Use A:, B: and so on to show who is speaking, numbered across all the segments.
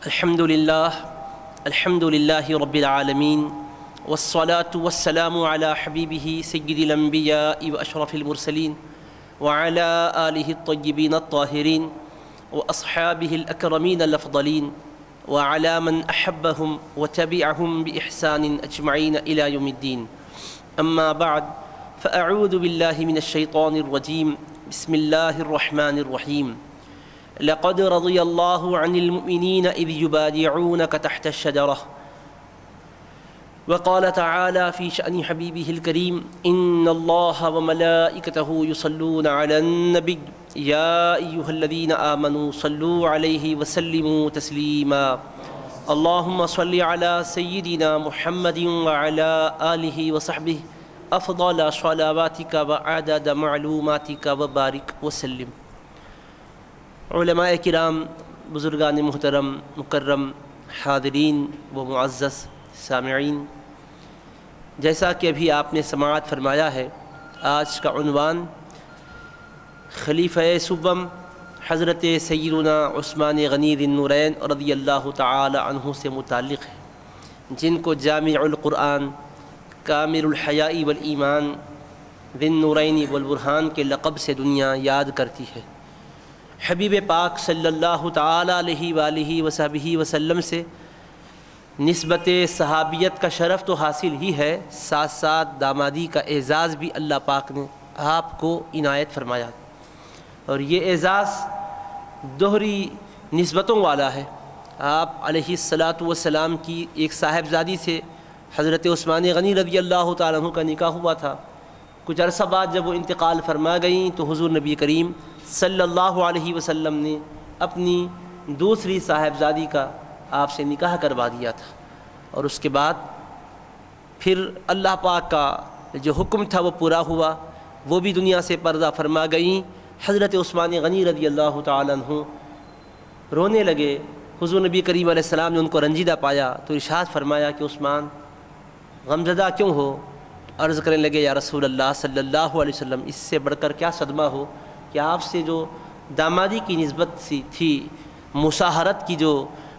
A: الحمد للہ رب العالمین والصلاة والسلام علی حبیبہ سید الانبیاء واشرف المرسلین وعلی آلہ الطیبین الطاہرین واصحابہ الاکرمین الافضلین وعلی من احبہم وتبعہم بإحسان اجمعین الی یوم الدین. اما بعد فاعوذ باللہ من الشیطان الرجیم. بسم اللہ الرحمن الرحیم. لقد رضی اللہ عن المؤمنین اذ یبایعونک تحت الشجرہ وقال تعالی فی شأن حبیبہ الکریم ان اللہ وملائکتہ یصلون علی النبی یا ایہا الذین آمنوا صلوا علیہ وسلموا تسلیما. اللہم صل علی سیدنا محمد وعلی آلہ وصحبہ افضل صلواتک وعدد معلوماتک وبارک وسلم. علماء کرام، بزرگان محترم، مکرم، حاضرین و معزز سامعین، جیسا کہ ابھی آپ نے سماعت فرمایا ہے، آج کا عنوان خلیفہ سوم حضرت سیدنا عثمان غنی ذی النورین رضی اللہ تعالی عنہ سے متعلق ہے، جن کو جامع القرآن، کامل الحیاء والایمان، ذی النورین والبرہان کے لقب سے دنیا یاد کرتی ہے. حبیب پاک صلی اللہ تعالی علیہ وآلہ وصحبہ وسلم سے نسبت صحابیت کا شرف تو حاصل ہی ہے، ساتھ ساتھ دامادی کا اعزاز بھی اللہ پاک نے آپ کو عنایت فرمایا، اور یہ اعزاز دوہری نسبتوں والا ہے. آپ علیہ الصلاۃ کی ایک صاحبزادی سے حضرت عثمان غنی رضی اللہ تعالیٰ عنہ کا نکاح ہوا تھا. کچھ عرصہ بعد جب وہ انتقال فرما گئیں تو حضور نبی کریم صلی اللہ علیہ وسلم نے اپنی دوسری صاحبزادی کا آپ سے نکاح کروا دیا تھا، اور اس کے بعد پھر اللہ پاک کا جو حکم تھا وہ پورا ہوا، وہ بھی دنیا سے پردہ فرما گئیں. حضرت عثمان غنی رضی اللہ تعالیٰ عنہ رونے لگے. حضور نبی کریم علیہ السلام نے ان کو رنجیدہ پایا تو ارشاد فرمایا کہ عثمان غمزدہ کیوں ہو؟ عرض کرنے لگے یا رسول اللہ صلی اللہ علیہ وسلم، اس سے بڑھ کر کیا صدمہ ہو کہ آپ سے جو دامادی کی نسبت سی تھی، مساہرت کی جو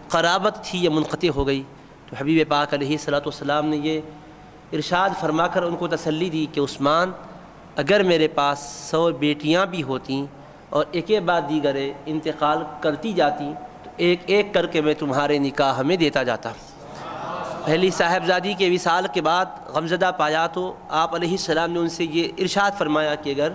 A: قرابت تھی، یہ منقطع ہو گئی. تو حبیب پاک علیہ الصلوۃ نے یہ ارشاد فرما کر ان کو تسلی دی کہ عثمان، اگر میرے پاس 100 بیٹیاں بھی ہوتیں اور ایک کے بعد دیگرے انتقال کرتی جاتیں تو ایک ایک کر کے میں تمہارے نکاح میں دیتا جاتا. پہلی صاحبزادی کے وصال کے بعد غمزدہ پایا تو آپ علیہ السلام نے ان سے یہ ارشاد فرمایا کہ اگر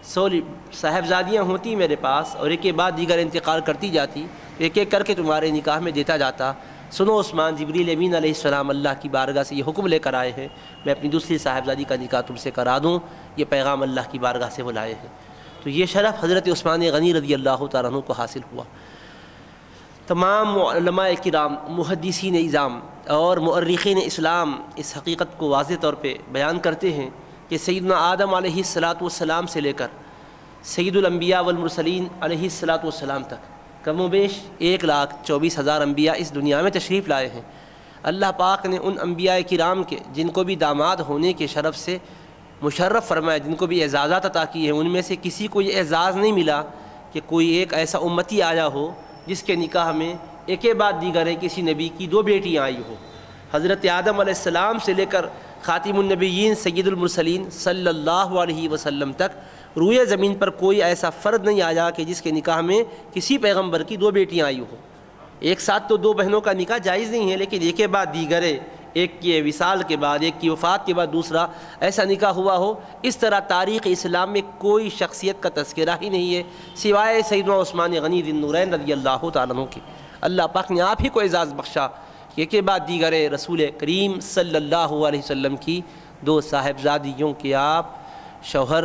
A: 100 صاحبزادیاں ہوتی میرے پاس اور ایک کے بعد دیگر انتقال کرتی جاتی تو ایک ایک کر کے تمہارے نکاح میں دیتا جاتا. سنو عثمان، جبریل امین علیہ السلام اللہ کی بارگاہ سے یہ حکم لے کر آئے ہیں، میں اپنی دوسری صاحبزادی کا نکاح تم سے کرا دوں. یہ پیغام اللہ کی بارگاہ سے وہ لائے ہیں. تو یہ شرف حضرت عثمان غنی رضی اللہ تعالیٰ عنہ کو حاصل ہوا. تمام علماء کرام، محدثین اعظام اور مؤرخین اسلام اس حقیقت کو واضح طور پہ بیان کرتے ہیں کہ سیدنا آدم علیہ السلام سے لے کر سید الانبیاء والمرسلین علیہ السلام تک کم و بیش 1,24,000 انبیاء اس دنیا میں تشریف لائے ہیں. اللہ پاک نے ان انبیاء کرام کے جن کو بھی داماد ہونے کے شرف سے مشرف فرمایا، جن کو بھی اعزازات عطا کیے ہیں، ان میں سے کسی کو یہ اعزاز نہیں ملا کہ کوئی ایک ایسا امتی آیا ہو جس کے نکاح میں ایک کے بعد دیگرے کسی نبی کی 2 بیٹیاں آئی ہو. حضرت آدم علیہ السلام سے لے کر خاتم النبیین سید المرسلین صلی اللہ علیہ وسلم تک روئے زمین پر کوئی ایسا فرد نہیں آیا کہ جس کے نکاح میں کسی پیغمبر کی 2 بیٹیاں آئی ہو. ایک ساتھ تو 2 بہنوں کا نکاح جائز نہیں ہے، لیکن ایک کے بعد دیگرے، ایک کے وصال کے بعد، ایک کی وفات کے بعد دوسرا ایسا نکاح ہوا ہو. اس طرح تاریخ اسلام میں کوئی شخصیت کا تذکرہ ہی نہیں ہے سوائے سیدنا عثمان غنی ذی النورین رضی اللہ تعالیٰ عنہ کی. اللہ پاک نے آپ ہی کو اعزاز بخشا کہ ایک کے بعد دیگرے رسول کریم صلی اللہ علیہ وسلم کی 2 صاحبزادیوں کے آپ شوہر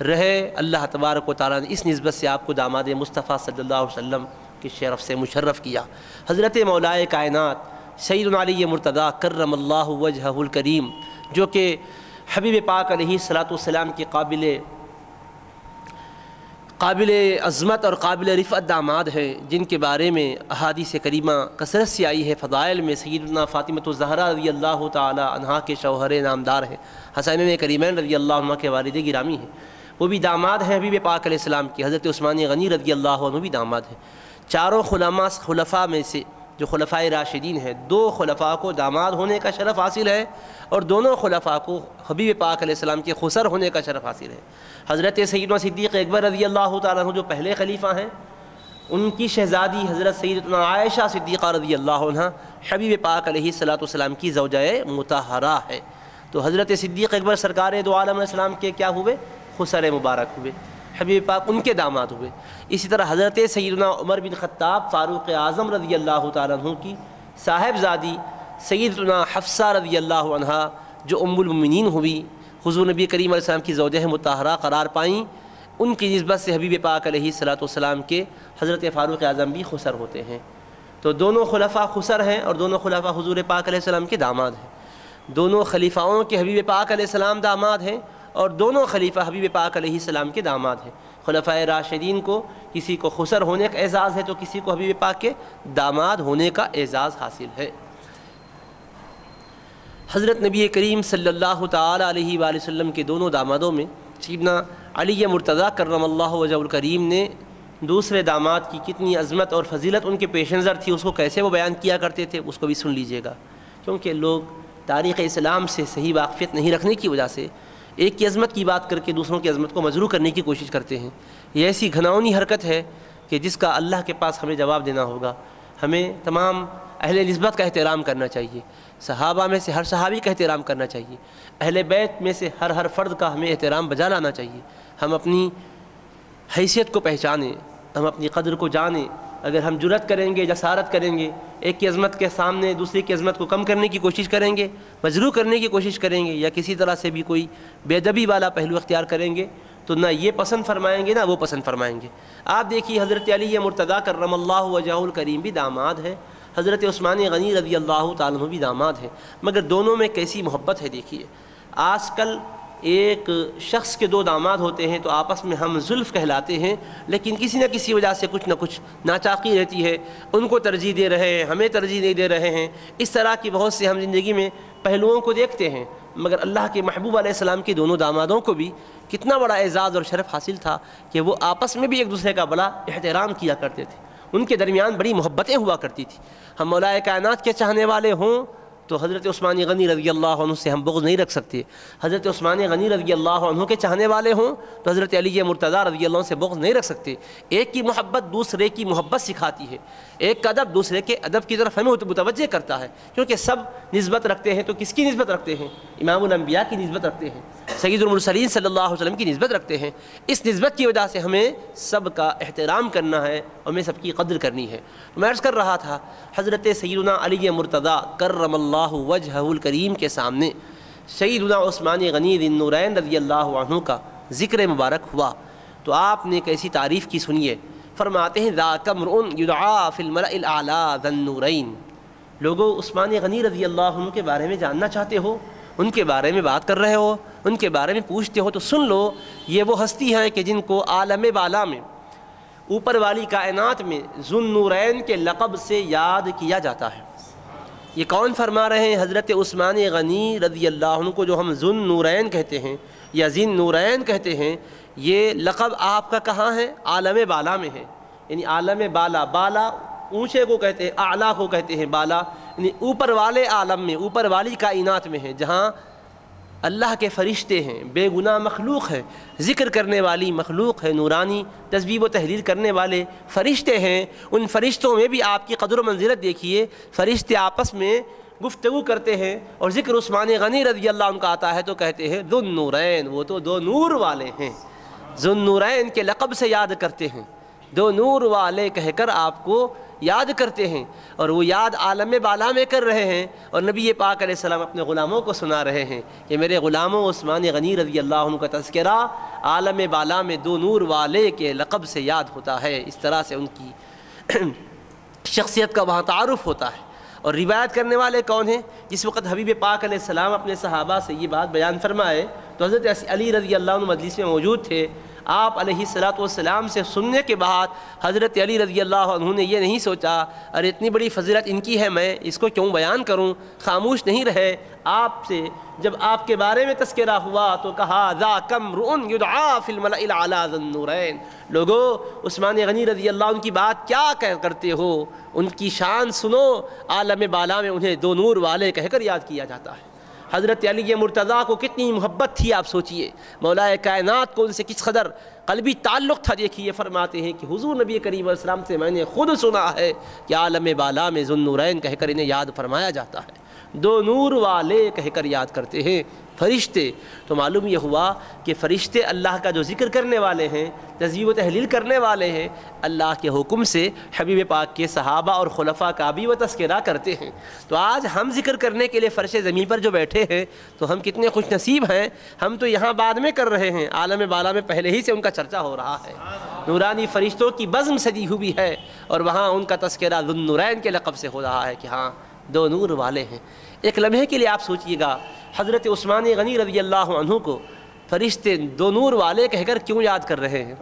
A: رہے. اللہ تبارک و تعالیٰ نے اس نسبت سے آپ کو داماد مصطفیٰ صلی اللہ علیہ وسلم کے شرف سے مشرف کیا. حضرت مولائے کائنات سیدنا علی مرتضیٰ کرم اللہ وجہہ الکریم، جو کہ حبیب پاک علیہ السلام کے قابل عظمت اور قابل رفعت داماد ہیں، جن کے بارے میں احادیث کریمہ کثرت سے آئی ہے. فضائل میں سیدنا فاطمۃ الزہرا رضی اللہ تعالی عنہا کے شوہر نامدار ہیں، حسنین کریمین رضی اللہ عنہ کے والد گرامی ہیں، وہ بھی داماد ہیں حبیب پاک علیہ السلام کی. حضرت عثمان غنی رضی اللہ عنہ بھی داماد ہیں. چاروں خلفاء میں سے جو خلفائے راشدین ہیں، 2 خلفاء کو داماد ہونے کا شرف حاصل ہے، اور دونوں خلفاء کو حبیب پاک علیہ السلام کے خسر ہونے کا شرف حاصل ہے۔ حضرت سیدنا صدیق اکبر رضی اللہ تعالیٰ عنہ جو پہلے خلیفہ ہیں، ان کی شہزادی حضرت سیدتنا عائشہ صدیقہ رضی اللہ عنہ حبیب پاک علیہ السلام کی زوجہ مطہرہ ہے۔ تو حضرت صدیق اکبر سرکار دو عالم علیہ السلام کے کیا ہوئے؟ خسر مبارک ہوئے، حبیب پاک ان کے داماد ہوئے۔ اسی طرح حضرت سیدنا عمر بن خطاب فاروق اعظم رضی اللہ تعالیٰ عنہ کی صاحبزادی سیدنا حفصہ رضی اللہ عنہا جو ام المؤمنین ہوئی، حضور نبی کریم علیہ السلام کی زوجہ مطہرہ قرار پائیں، ان کی نسبت سے حبیب پاک علیہ السلام کے حضرت فاروق اعظم بھی خسر ہوتے ہیں۔ تو دونوں خلفاء خسر ہیں اور دونوں خلفاء حضور پاک علیہ السلام کے داماد ہیں۔ دونوں خلیفاؤں کے حبیب پاک علیہ السلام داماد ہیں، اور دونوں خلیفہ حبیب پاک علیہ السلام کے داماد ہیں۔ خلفائے راشدین کو کسی کو خسر ہونے کا اعزاز ہے تو کسی کو حبیب پاک کے داماد ہونے کا اعزاز حاصل ہے۔ حضرت نبی کریم صلی اللہ تعالی علیہ وآلہ وسلم کے دونوں دامادوں میں سیدنا علی مرتضیٰ کرم اللہ وجہہ الکریم نے دوسرے داماد کی کتنی عظمت اور فضیلت ان کے پیش نظر تھی، اس کو کیسے وہ بیان کیا کرتے تھے، اس کو بھی سن لیجئے گا، کیونکہ لوگ تاریخ اسلام سے صحیح واقفیت نہیں رکھنے کی وجہ سے ایک کی عظمت کی بات کر کے دوسروں کی عظمت کو مجروح کرنے کی کوشش کرتے ہیں۔ یہ ایسی گھناؤنی حرکت ہے کہ جس کا اللہ کے پاس ہمیں جواب دینا ہوگا۔ ہمیں تمام اہل نسبت کا احترام کرنا چاہیے، صحابہ میں سے ہر صحابی کا احترام کرنا چاہیے، اہل بیت میں سے ہر فرد کا ہمیں احترام بجا لانا چاہیے۔ ہم اپنی حیثیت کو پہچانیں، ہم اپنی قدر کو جانیں۔ اگر ہم جرأت کریں گے، جسارت کریں گے، ایک کی عظمت کے سامنے دوسری کی عظمت کو کم کرنے کی کوشش کریں گے، مجروح کرنے کی کوشش کریں گے، یا کسی طرح سے بھی کوئی بے ادبی والا پہلو اختیار کریں گے، تو نہ یہ پسند فرمائیں گے نہ وہ پسند فرمائیں گے۔ آپ دیکھیے حضرت علی مرتضیٰ کرم اللہ وجہہ الکریم بھی داماد ہے، حضرت عثمان غنی رضی اللہ تعالیٰ عنہ بھی داماد ہیں، مگر دونوں میں کیسی محبت ہے دیکھیے۔ آج کل ایک شخص کے 2 داماد ہوتے ہیں تو آپس میں ہم زلف کہلاتے ہیں، لیکن کسی نہ کسی وجہ سے کچھ نہ کچھ ناچاقی رہتی ہے، ان کو ترجیح دے رہے ہیں، ہمیں ترجیح نہیں دے رہے ہیں۔ اس طرح کی بہت سے ہم زندگی میں پہلوؤں کو دیکھتے ہیں، مگر اللہ کے محبوب علیہ السلام کے دونوں دامادوں کو بھی کتنا بڑا اعزاز اور شرف حاصل تھا کہ وہ آپس میں بھی ایک دوسرے کا بڑا احترام کیا کرتے تھے، ان کے درمیان بڑی محبتیں ہوا کرتی تھیں۔ ہم مولا کائنات کے چاہنے والے ہوں تو حضرت عثمان غنی رضی اللہ عنہ سے ہم بغض نہیں رکھ سکتے، حضرت عثمان غنی رضی اللہ عنہ کے چاہنے والے ہوں تو حضرت علی مرتضیٰ رضی اللہ عنہ سے بغض نہیں رکھ سکتے۔ ایک کی محبت دوسرے کی محبت سکھاتی ہے، ایک کا ادب دوسرے کے ادب کی طرف ہمیں متوجہ کرتا ہے، کیونکہ سب نسبت رکھتے ہیں تو کس کی نسبت رکھتے ہیں؟ امام الانبیاء کی نسبت رکھتے ہیں، سید المرسلین صلی اللہ علیہ وسلم کی نسبت رکھتے ہیں۔ اس نسبت کی وجہ سے ہمیں سب کا احترام کرنا ہے اور ہمیں سب کی قدر کرنی ہے۔ میں عرض کر رہا تھا حضرت سیدنا علی مرتضیٰ کرم اللہ وجہہ الکریم کے سامنے سیدنا عثمان غنی ذی النورین رضی اللہ عنہ کا ذکر مبارک ہوا تو آپ نے کیسی تعریف کی سنیے۔ فرماتے ہیں ذاک امرؤ یدعیٰ فی الملأ الاعلیٰ ذی النورین۔ لوگو عثمان غنی رضی اللہ عنہ کے بارے میں جاننا چاہتے ہو، ان کے بارے میں بات کر رہے ہو، ان کے بارے میں پوچھتے ہو تو سن لو، یہ وہ ہستی ہیں کہ جن کو عالم بالا میں، اوپر والی کائنات میں ذو النورین کے لقب سے یاد کیا جاتا ہے۔ یہ کون فرما رہے ہیں؟ حضرت عثمان غنی رضی اللہ عنہ کو جو ہم ذو النورین کہتے ہیں یا ذی النورین کہتے ہیں، یہ لقب آپ کا کہاں ہے؟ عالم بالا میں ہے، یعنی عالم بالا، بالا اونچے کو کہتے ہیں، اعلیٰ کو کہتے ہیں بالا، یعنی اوپر والے عالم میں، اوپر والی کائنات میں ہے، جہاں اللہ کے فرشتے ہیں، بے گناہ مخلوق ہے، ذکر کرنے والی مخلوق ہے، نورانی تسبیح و تحلیل کرنے والے فرشتے ہیں۔ ان فرشتوں میں بھی آپ کی قدر و منزلت دیکھیے، فرشتے آپس میں گفتگو کرتے ہیں اور ذکر عثمان غنی رضی اللہ عنہ کا آتا ہے تو کہتے ہیں ذو النورین، وہ تو 2 نور والے ہیں، ذو النورین کے لقب سے یاد کرتے ہیں، 2 نور والے کہہ کر آپ کو یاد کرتے ہیں، اور وہ یاد عالم بالا میں کر رہے ہیں، اور نبی پاک علیہ السلام اپنے غلاموں کو سنا رہے ہیں کہ میرے غلاموں عثمان غنی رضی اللہ عنہ کا تذکرہ عالم بالا میں 2 نور والے کے لقب سے یاد ہوتا ہے۔ اس طرح سے ان کی شخصیت کا وہاں تعارف ہوتا ہے۔ اور روایت کرنے والے کون ہیں؟ جس وقت حبیب پاک علیہ السلام اپنے صحابہ سے یہ بات بیان فرمائے تو حضرت علی رضی اللہ عنہ مجلس میں موجود تھے۔ آپ علیہ السلام سے سننے کے بعد حضرت علی رضی اللہ عنہ نے یہ نہیں سوچا ارے اتنی بڑی فضیلت ان کی ہے، میں اس کو کیوں بیان کروں، خاموش نہیں رہے، آپ سے جب آپ کے بارے میں تذکرہ ہوا تو کہا ذاک امرؤ یدعا فی الملأ الاعلی ذو النورین، لوگو عثمان غنی رضی اللہ عنہ کی بات کیا کرتے ہو، ان کی شان سنو، عالم بالا میں انہیں دو نور والے کہہ کر یاد کیا جاتا ہے۔ حضرت علی مرتضیٰ کو کتنی محبت تھی آپ سوچئے، مولا کائنات کو ان سے کس قدر قلبی تعلق تھا۔ دیکھیے فرماتے ہیں کہ حضور نبی کریم علیہ السلام سے میں نے خود سنا ہے کہ عالم بالا میں ذو النورین کہہ کر انہیں یاد فرمایا جاتا ہے، دو نور والے کہہ کر یاد کرتے ہیں فرشتے۔ تو معلوم یہ ہوا کہ فرشتے اللہ کا جو ذکر کرنے والے ہیں، تسبیح و تحلیل کرنے والے ہیں، اللہ کے حکم سے حبیب پاک کے صحابہ اور خلفاء کا بھی وہ تذکرہ کرتے ہیں۔ تو آج ہم ذکر کرنے کے لیے فرش زمین پر جو بیٹھے ہیں تو ہم کتنے خوش نصیب ہیں، ہم تو یہاں بعد میں کر رہے ہیں، عالم بالا میں پہلے ہی سے ان کا چرچا ہو رہا ہے، نورانی فرشتوں کی بزم سجی ہوئی ہے، اور وہاں ان کا تذکرہ ذو النورین کے لقب سے ہو رہا ہے کہ ہاں دو نور والے ہیں۔ ایک لمحے کے لیے آپ سوچئے گا، حضرت عثمان غنی رضی اللہ عنہ کو فرشتے دو نور والے کہہ کر کیوں یاد کر رہے ہیں؟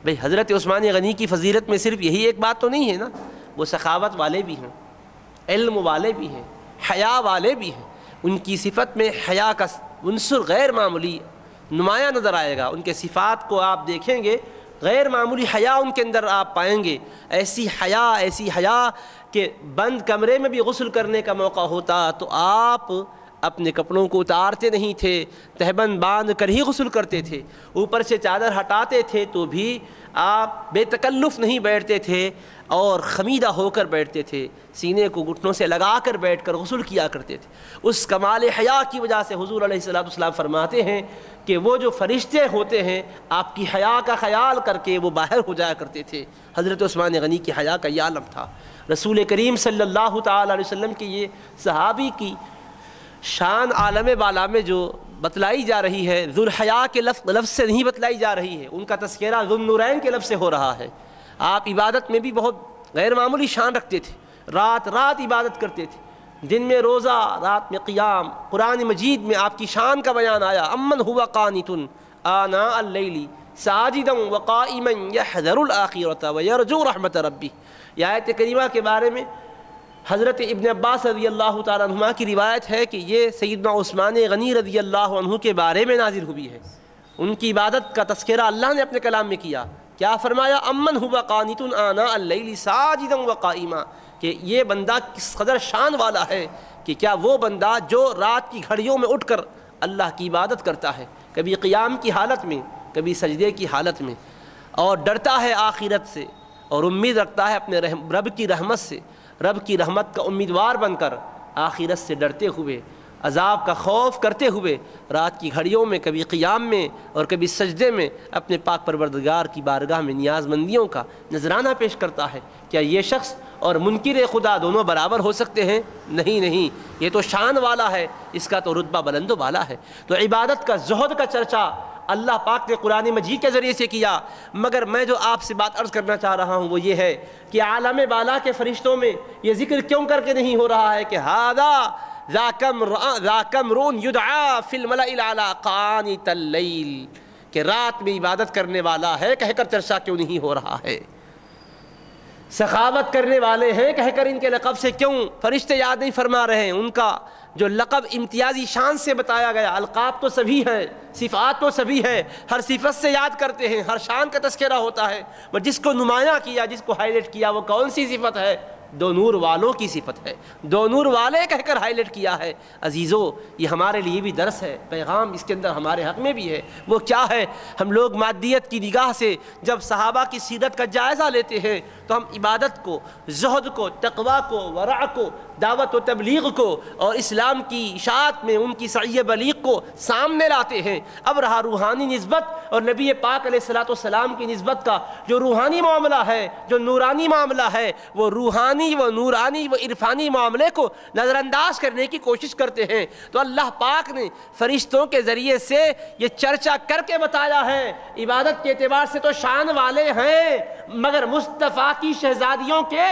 A: بھئی حضرت عثمان غنی کی فضیلت میں صرف یہی ایک بات تو نہیں ہے نا، وہ سخاوت والے بھی ہیں، علم والے بھی ہیں، حیا والے بھی ہیں۔ ان کی صفت میں حیا کا عنصر غیر معمولی نمایاں نظر آئے گا، ان کے صفات کو آپ دیکھیں گے غیر معمولی حیا ان کے اندر آپ پائیں گے، ایسی حیا کہ بند کمرے میں بھی غسل کرنے کا موقع ہوتا تو آپ اپنے کپڑوں کو اتارتے نہیں تھے، تہبند باندھ کر ہی غسل کرتے تھے، اوپر سے چادر ہٹاتے تھے تو بھی آپ بے تکلف نہیں بیٹھتے تھے اور خمیدہ ہو کر بیٹھتے تھے، سینے کو گھٹنوں سے لگا کر بیٹھ کر غسل کیا کرتے تھے۔ اس کمال حیا کی وجہ سے حضور علیہ السلام فرماتے ہیں کہ وہ جو فرشتے ہوتے ہیں آپ کی حیا کا خیال کر کے وہ باہر ہو جایا کرتے تھے۔ حضرت عثمان غنی کی حیا کا یہ عالم تھا۔ رسول کریم صلی اللہ تعالی علیہ وسلم کے یہ صحابی کی شان عالم بالا میں جو بتلائی جا رہی ہے، ذو الحیا کے لفظ سے نہیں بتلائی جا رہی ہے، ان کا تذکرہ ذو النورین کے لفظ سے ہو رہا ہے۔ آپ عبادت میں بھی بہت غیر معمولی شان رکھتے تھے، رات عبادت کرتے تھے، دن میں روزہ، رات میں قیام۔ قرآن مجید میں آپ کی شان کا بیان آیا، امن ہوا قانت آناء اللیل ساجدا وقائما یحذر الآخرۃ ویرجو رحمت ربہ۔ یہ آیت کریمہ کے بارے میں حضرت ابن عباس رضی اللہ تعالیٰ عنہما کی روایت ہے کہ یہ سیدنا عثمان غنی رضی اللہ عنہ کے بارے میں نازل ہوئی ہے۔ ان کی عبادت کا تذکرہ اللہ نے اپنے کلام میں کیا، کیا فرمایا؟ امن ہوا قانت آناء اللیل ساجدا وقائما، کہ یہ بندہ کس قدر شان والا ہے، کہ کیا وہ بندہ جو رات کی گھڑیوں میں اٹھ کر اللہ کی عبادت کرتا ہے، کبھی قیام کی حالت میں، کبھی سجدے کی حالت میں، اور ڈرتا ہے آخرت سے اور امید رکھتا ہے اپنے رب کی رحمت سے، رب کی رحمت کا امیدوار بن کر آخرت سے ڈرتے ہوئے، عذاب کا خوف کرتے ہوئے رات کی گھڑیوں میں کبھی قیام میں اور کبھی سجدے میں اپنے پاک پروردگار کی بارگاہ میں نیاز مندیوں کا نذرانہ پیش کرتا ہے۔ کیا یہ شخص اور منکر خدا دونوں برابر ہو سکتے ہیں؟ نہیں، یہ تو شان والا ہے، اس کا تو رتبہ بلند و بالا ہے۔ تو عبادت کا، زہد کا چرچا اللہ پاک نے قرآن مجید کے ذریعے سے کیا، مگر میں جو آپ سے بات عرض کرنا چاہ رہا ہوں وہ یہ ہے کہ عالم بالا کے فرشتوں میں یہ ذکر کیوں کر کے نہیں ہو رہا ہے کہ ذاک امرؤ یدعا فی الملأ الاعلی قانت اللیل، کہ رات میں عبادت کرنے والا ہے کہہ کر چرچا کیوں نہیں ہو رہا ہے؟ سخاوت کرنے والے ہیں کہہ کر ان کے لقب سے کیوں فرشتے یاد نہیں فرما رہے ہیں؟ ان کا جو لقب امتیازی شان سے بتایا گیا، القاب تو سبھی ہیں، صفات تو سبھی ہے، ہر صفت سے یاد کرتے ہیں، ہر شان کا تذکرہ ہوتا ہے، اور جس کو نمایاں کیا، جس کو ہائی لائٹ کیا، وہ کون سی صفت ہے؟ دو نور والوں کی صفت ہے، دو نور والے کہہ کر ہائی لائٹ کیا ہے۔ عزیزو، یہ ہمارے لیے بھی درس ہے، پیغام اس کے اندر ہمارے حق میں بھی ہے۔ وہ کیا ہے؟ ہم لوگ مادیت کی نگاہ سے جب صحابہ کی سیرت کا جائزہ لیتے ہیں تو ہم عبادت کو، زہد کو، تقویٰ کو، ورع کو، دعوت و تبلیغ کو اور اسلام کی اشاعت میں ان کی سعی بلیغ کو سامنے لاتے ہیں۔ اب رہا روحانی نسبت اور نبی پاک علیہ السلام کی نسبت کا جو روحانی معاملہ ہے، جو نورانی معاملہ ہے، وہ روحانی، وہ نورانی، وہ عرفانی معاملے کو نظر انداز کرنے کی کوشش کرتے ہیں۔ تو اللہ پاک نے فرشتوں کے ذریعے سے یہ چرچا کر کے بتایا ہے، عبادت کے اعتبار سے تو شان والے ہیں، مگر مصطفیٰ کی شہزادیوں کے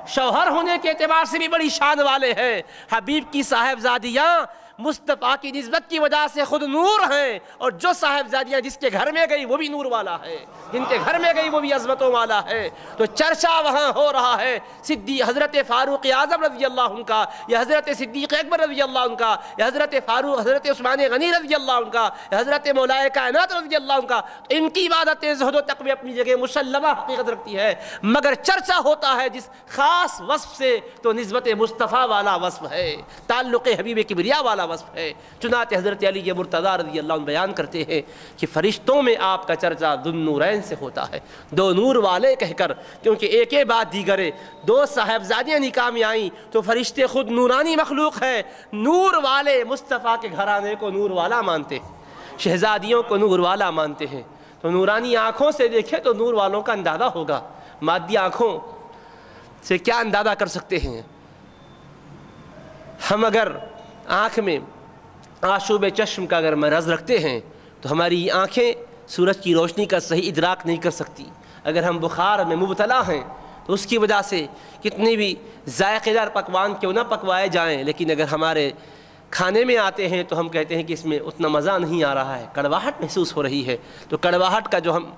A: شوہر ہونے کے اعتبار سے بھی بڑی شان والے ہیں۔ حبیب کی صاحبزادیاں مصطفیٰ کی نسبت کی وجہ سے خود نور ہیں، اور جو صاحبزادیاں جس کے گھر میں گئی وہ بھی نور والا ہے، جن کے گھر میں گئی وہ بھی عظمتوں والا ہے۔ تو چرچا وہاں ہو رہا ہے حضرت فاروق اعظم رضی اللہ عنہ کا، یا حضرت صدیق اکبر رضی اللہ عنہ کا، یا حضرت عثمان غنی رضی اللہ عنہ کا، یا حضرت مولا کائنات رضی اللہ عنہ کا۔ ان کی عبادت زہد و تقوی اپنی جگہ مسلمہ حقیقت رکھتی ہے، مگر چرچا ہوتا ہے جس خاص وصف سے، تو نسبت مصطفیٰ والا وصف ہے، تعلق حبیب کبریا والا وصف ہے۔ چنانچہ حضرت علی مرتضیٰ رضی اللہ عنہ بیان کرتے ہیں کہ فرشتوں میں آپ کا چرچا ذو النورین سے ہوتا ہے، دو نور والے کہہ کر، کیونکہ ایک بعد دیگرے دو صاحبزادیاں نکاح میں آئیں تو فرشتے خود نورانی مخلوق ہے، نور والے مصطفیٰ کے گھرانے کو نور والا مانتے ہیں، شہزادیوں کو نور والا مانتے ہیں۔ تو نورانی آنکھوں سے دیکھیں تو نور والوں کا اندازہ ہوگا، مادی آنکھوں سے کیا اندازہ کر سکتے ہیں ہم؟ اگر آنکھ میں آشوب چشم کا اگر مرض رکھتے ہیں تو ہماری آنکھیں سورج کی روشنی کا صحیح ادراک نہیں کر سکتی۔ اگر ہم بخار میں مبتلا ہیں تو اس کی وجہ سے کتنی بھی ذائقے دار پکوان کیوں نہ پکوائے جائیں، لیکن اگر ہمارے کھانے میں آتے ہیں تو ہم کہتے ہیں کہ اس میں اتنا مزہ نہیں آ رہا ہے، کڑواہٹ محسوس ہو رہی ہے۔ تو کڑواہٹ کا جو ہم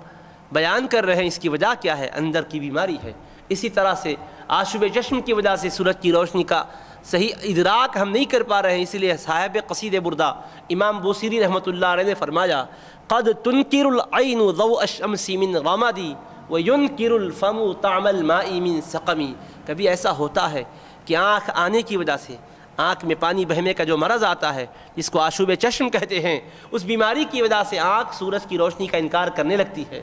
A: بیان کر رہے ہیں اس کی وجہ کیا ہے؟ اندر کی بیماری ہے۔ اسی طرح سے آشوب چشم کی وجہ سے سورج کی روشنی کا صحیح ادراک ہم نہیں کر پا رہے ہیں، اس لیے صاحب قصید بردہ امام بوصیری رحمۃ اللہ علیہ نے فرمایا قد تنکر العین ضوء الشمس من رمادی وینکر الفم طعم الماء من سقمی۔ کبھی ایسا ہوتا ہے کہ آنکھ آنے کی وجہ سے، آنکھ میں پانی بہنے کا جو مرض آتا ہے جس کو آشوب چشم کہتے ہیں، اس بیماری کی وجہ سے آنکھ سورج کی روشنی کا انکار کرنے لگتی ہے،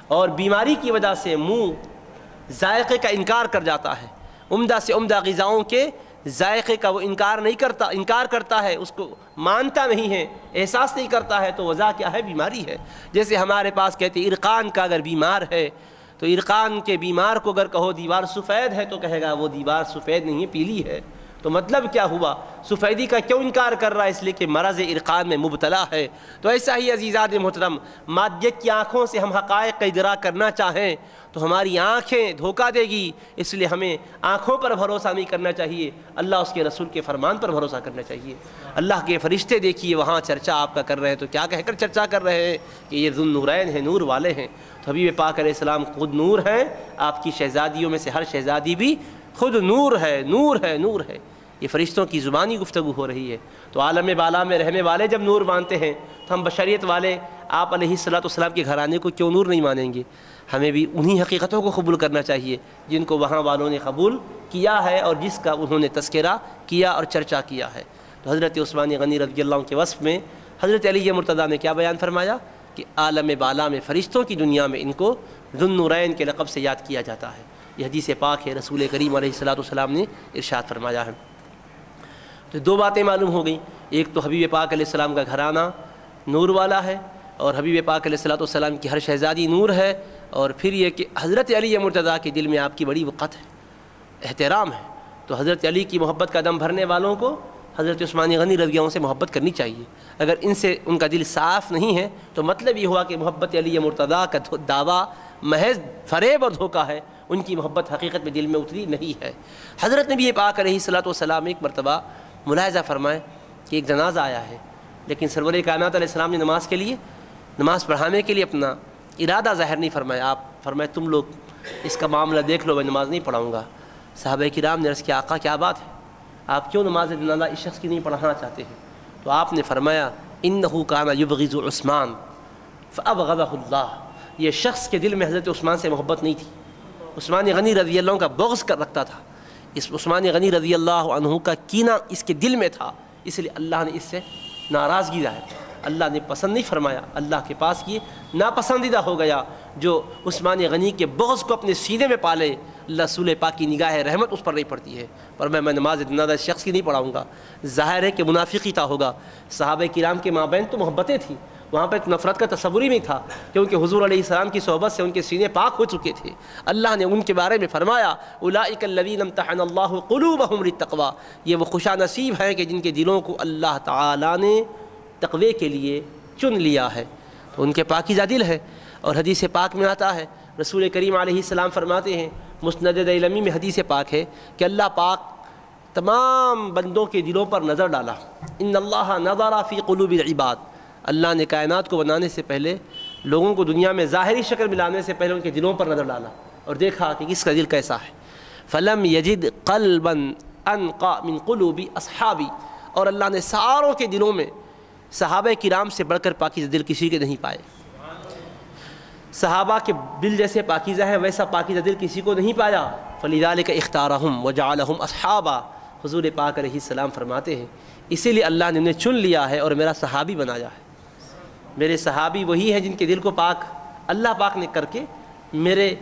A: اور بیماری کی وجہ سے منہ ذائقے کا انکار کر جاتا ہے، عمدہ سے عمدہ غذاؤں کے ذائقے کا وہ انکار کرتا ہے، اس کو مانتا نہیں ہے، احساس نہیں کرتا ہے۔ تو وجہ کیا ہے؟ بیماری ہے۔ جیسے ہمارے پاس کہتے ہیں ارقان کا اگر بیمار ہے تو ارقان کے بیمار کو اگر کہو دیوار سفید ہے تو کہے گا وہ دیوار سفید نہیں ہے، پیلی ہے۔ تو مطلب کیا ہوا؟ سفیدی کا کیوں انکار کر رہا ہے؟ اس لیے کہ مرض ارقان میں مبتلا ہے۔ تو ایسا ہی عزیزان محترم، مادیت کی آنکھوں سے ہم حقائق کا ادراک کرنا چاہیں تو ہماری آنکھیں دھوکہ دے گی، اس لیے ہمیں آنکھوں پر بھروسہ نہیں کرنا چاہیے، اللہ اس کے رسول کے فرمان پر بھروسہ کرنا چاہیے۔ اللہ کے فرشتے دیکھیے وہاں چرچا آپ کا کر رہے ہیں تو کیا کہہ کر چرچا کر رہے ہیں کہ یہ ذو النورین ہیں، نور والے ہیں۔ تو حبیب پاک علیہ السلام خود نور ہیں، آپ کی شہزادیوں میں سے ہر شہزادی بھی خود نور ہے، نور ہے، نور ہے۔ یہ فرشتوں کی زبانی گفتگو ہو رہی ہے۔ تو عالم بالا میں رہنے والے جب نور مانتے ہیں تو ہم بشریت والے آپ علیہ السلام کے گھرانے کو کیوں نور نہیں مانیں گے؟ ہمیں بھی انہی حقیقتوں کو قبول کرنا چاہیے جن کو وہاں والوں نے قبول کیا ہے اور جس کا انہوں نے تذکرہ کیا اور چرچا کیا ہے۔ تو حضرت عثمان غنی رضی اللہ عنہ کے وصف میں حضرت علی مرتضیٰ نے کیا بیان فرمایا کہ عالم بالا میں فرشتوں کی دنیا میں ان کو ذو النورین کے لقب سے یاد کیا جاتا ہے۔ یہ حدیث پاک ہے، رسول کریم علیہ السلام نے ارشاد فرمایا ہے۔ تو دو باتیں معلوم ہو گئیں، ایک تو حبیب پاک علیہ السلام کا گھرانہ نور والا ہے اور حبیب پاک علیہ السلام کی ہر شہزادی نور ہے، اور پھر یہ کہ حضرت علی مرتضیٰ کے دل میں آپ کی بڑی وقت ہے، احترام ہے۔ تو حضرت علی کی محبت کا دم بھرنے والوں کو حضرت عثمان غنی رضی اللہ عنہ سے محبت کرنی چاہیے۔ اگر ان سے ان کا دل صاف نہیں ہے تو مطلب یہ ہوا کہ محبت علی مرتضیٰ کا دعویٰ محض فریب اور دھوکہ ہے، ان کی محبت حقیقت میں دل میں اتری نہیں ہے۔ حضرت نبی پاک علیہ السلام ایک مرتبہ ملاحظہ فرمائے کہ ایک جنازہ آیا ہے، لیکن سرور کائنات علیہ السلام نے نماز پڑھانے کے لیے اپنا ارادہ ظاہر نہیں فرمایا۔ آپ فرمائے تم لوگ اس کا معاملہ دیکھ لو، میں نماز نہیں پڑھاؤں گا۔ صحابہ کرام نے عرض کیا آقا کیا بات ہے، آپ کیوں نماز جنازہ اس شخص کی نہیں پڑھانا چاہتے ہیں؟ تو آپ نے فرمایا انہ کان یبغض عثمان فابغضہ اللہ، یہ شخص کے دل میں حضرت عثمان سے محبت نہیں تھی، عثمان غنی رضی اللہ عنہ کا بغض کر رکھتا تھا، اس عثمان غنی رضی اللہ عنہ کا کینہ اس کے دل میں تھا، اس لیے اللہ نے اس سے ناراضگی ظاہر، اللہ نے پسند نہیں فرمایا، اللہ کے پاس یہ ناپسندیدہ ہو گیا جو عثمان غنی کے بغض کو اپنے سینے میں پالے، رسول پاک کی نگاہ رحمت اس پر نہیں پڑتی ہے، پر میں نماز جنازہ شخص کی نہیں پڑھاؤں گا۔ ظاہر ہے کہ منافقی تھا ہوگا، صحابہ کرام کے مابین تو محبتیں تھیں، وہاں پہ نفرت کا تصور ہی نہیں تھا، کیونکہ حضور علیہ السلام کی صحبت سے ان کے سینے پاک ہو چکے تھے۔ اللہ نے ان کے بارے میں فرمایا اولئک الذین امتحن اللہ قلوبہم للتقوی، یہ وہ خوش نصیب ہیں کہ جن کے دلوں کو اللہ تعالیٰ نے تقوی کے لیے چن لیا ہے، تو ان کے پاکیزہ دل ہے۔ اور حدیث پاک میں آتا ہے، رسول کریم علیہ السلام فرماتے ہیں، مسند دیلمی میں حدیث پاک ہے کہ اللہ پاک تمام بندوں کے دلوں پر نظر ڈالا۔ ان اللہ نظر فی قلوب العباد، اللہ نے کائنات کو بنانے سے پہلے، لوگوں کو دنیا میں ظاہری شکل ملانے سے پہلے ان کے دلوں پر نظر ڈالا اور دیکھا کہ کس کا دل کیسا ہے۔ فلم یجد قلبا انقى من قلوب اصحابی، اور اللہ نے ساروں کے دلوں میں صحابہ کرام سے بڑھ کر پاکیزہ دل کسی کے نہیں پائے۔ صحابہ کے دل جیسے پاکیزہ ہے ویسا پاکیزہ دل کسی کو نہیں پایا۔ فلذلک اختارہم وجعلہم اصحابا، حضور پاک علیہ السلام فرماتے ہیں اسی لیے اللہ نے انہیں چن لیا ہے اور میرا صحابی بنایا ہے۔ میرے صحابی وہی ہیں جن کے دل کو پاک اللہ پاک نے کر کے میرے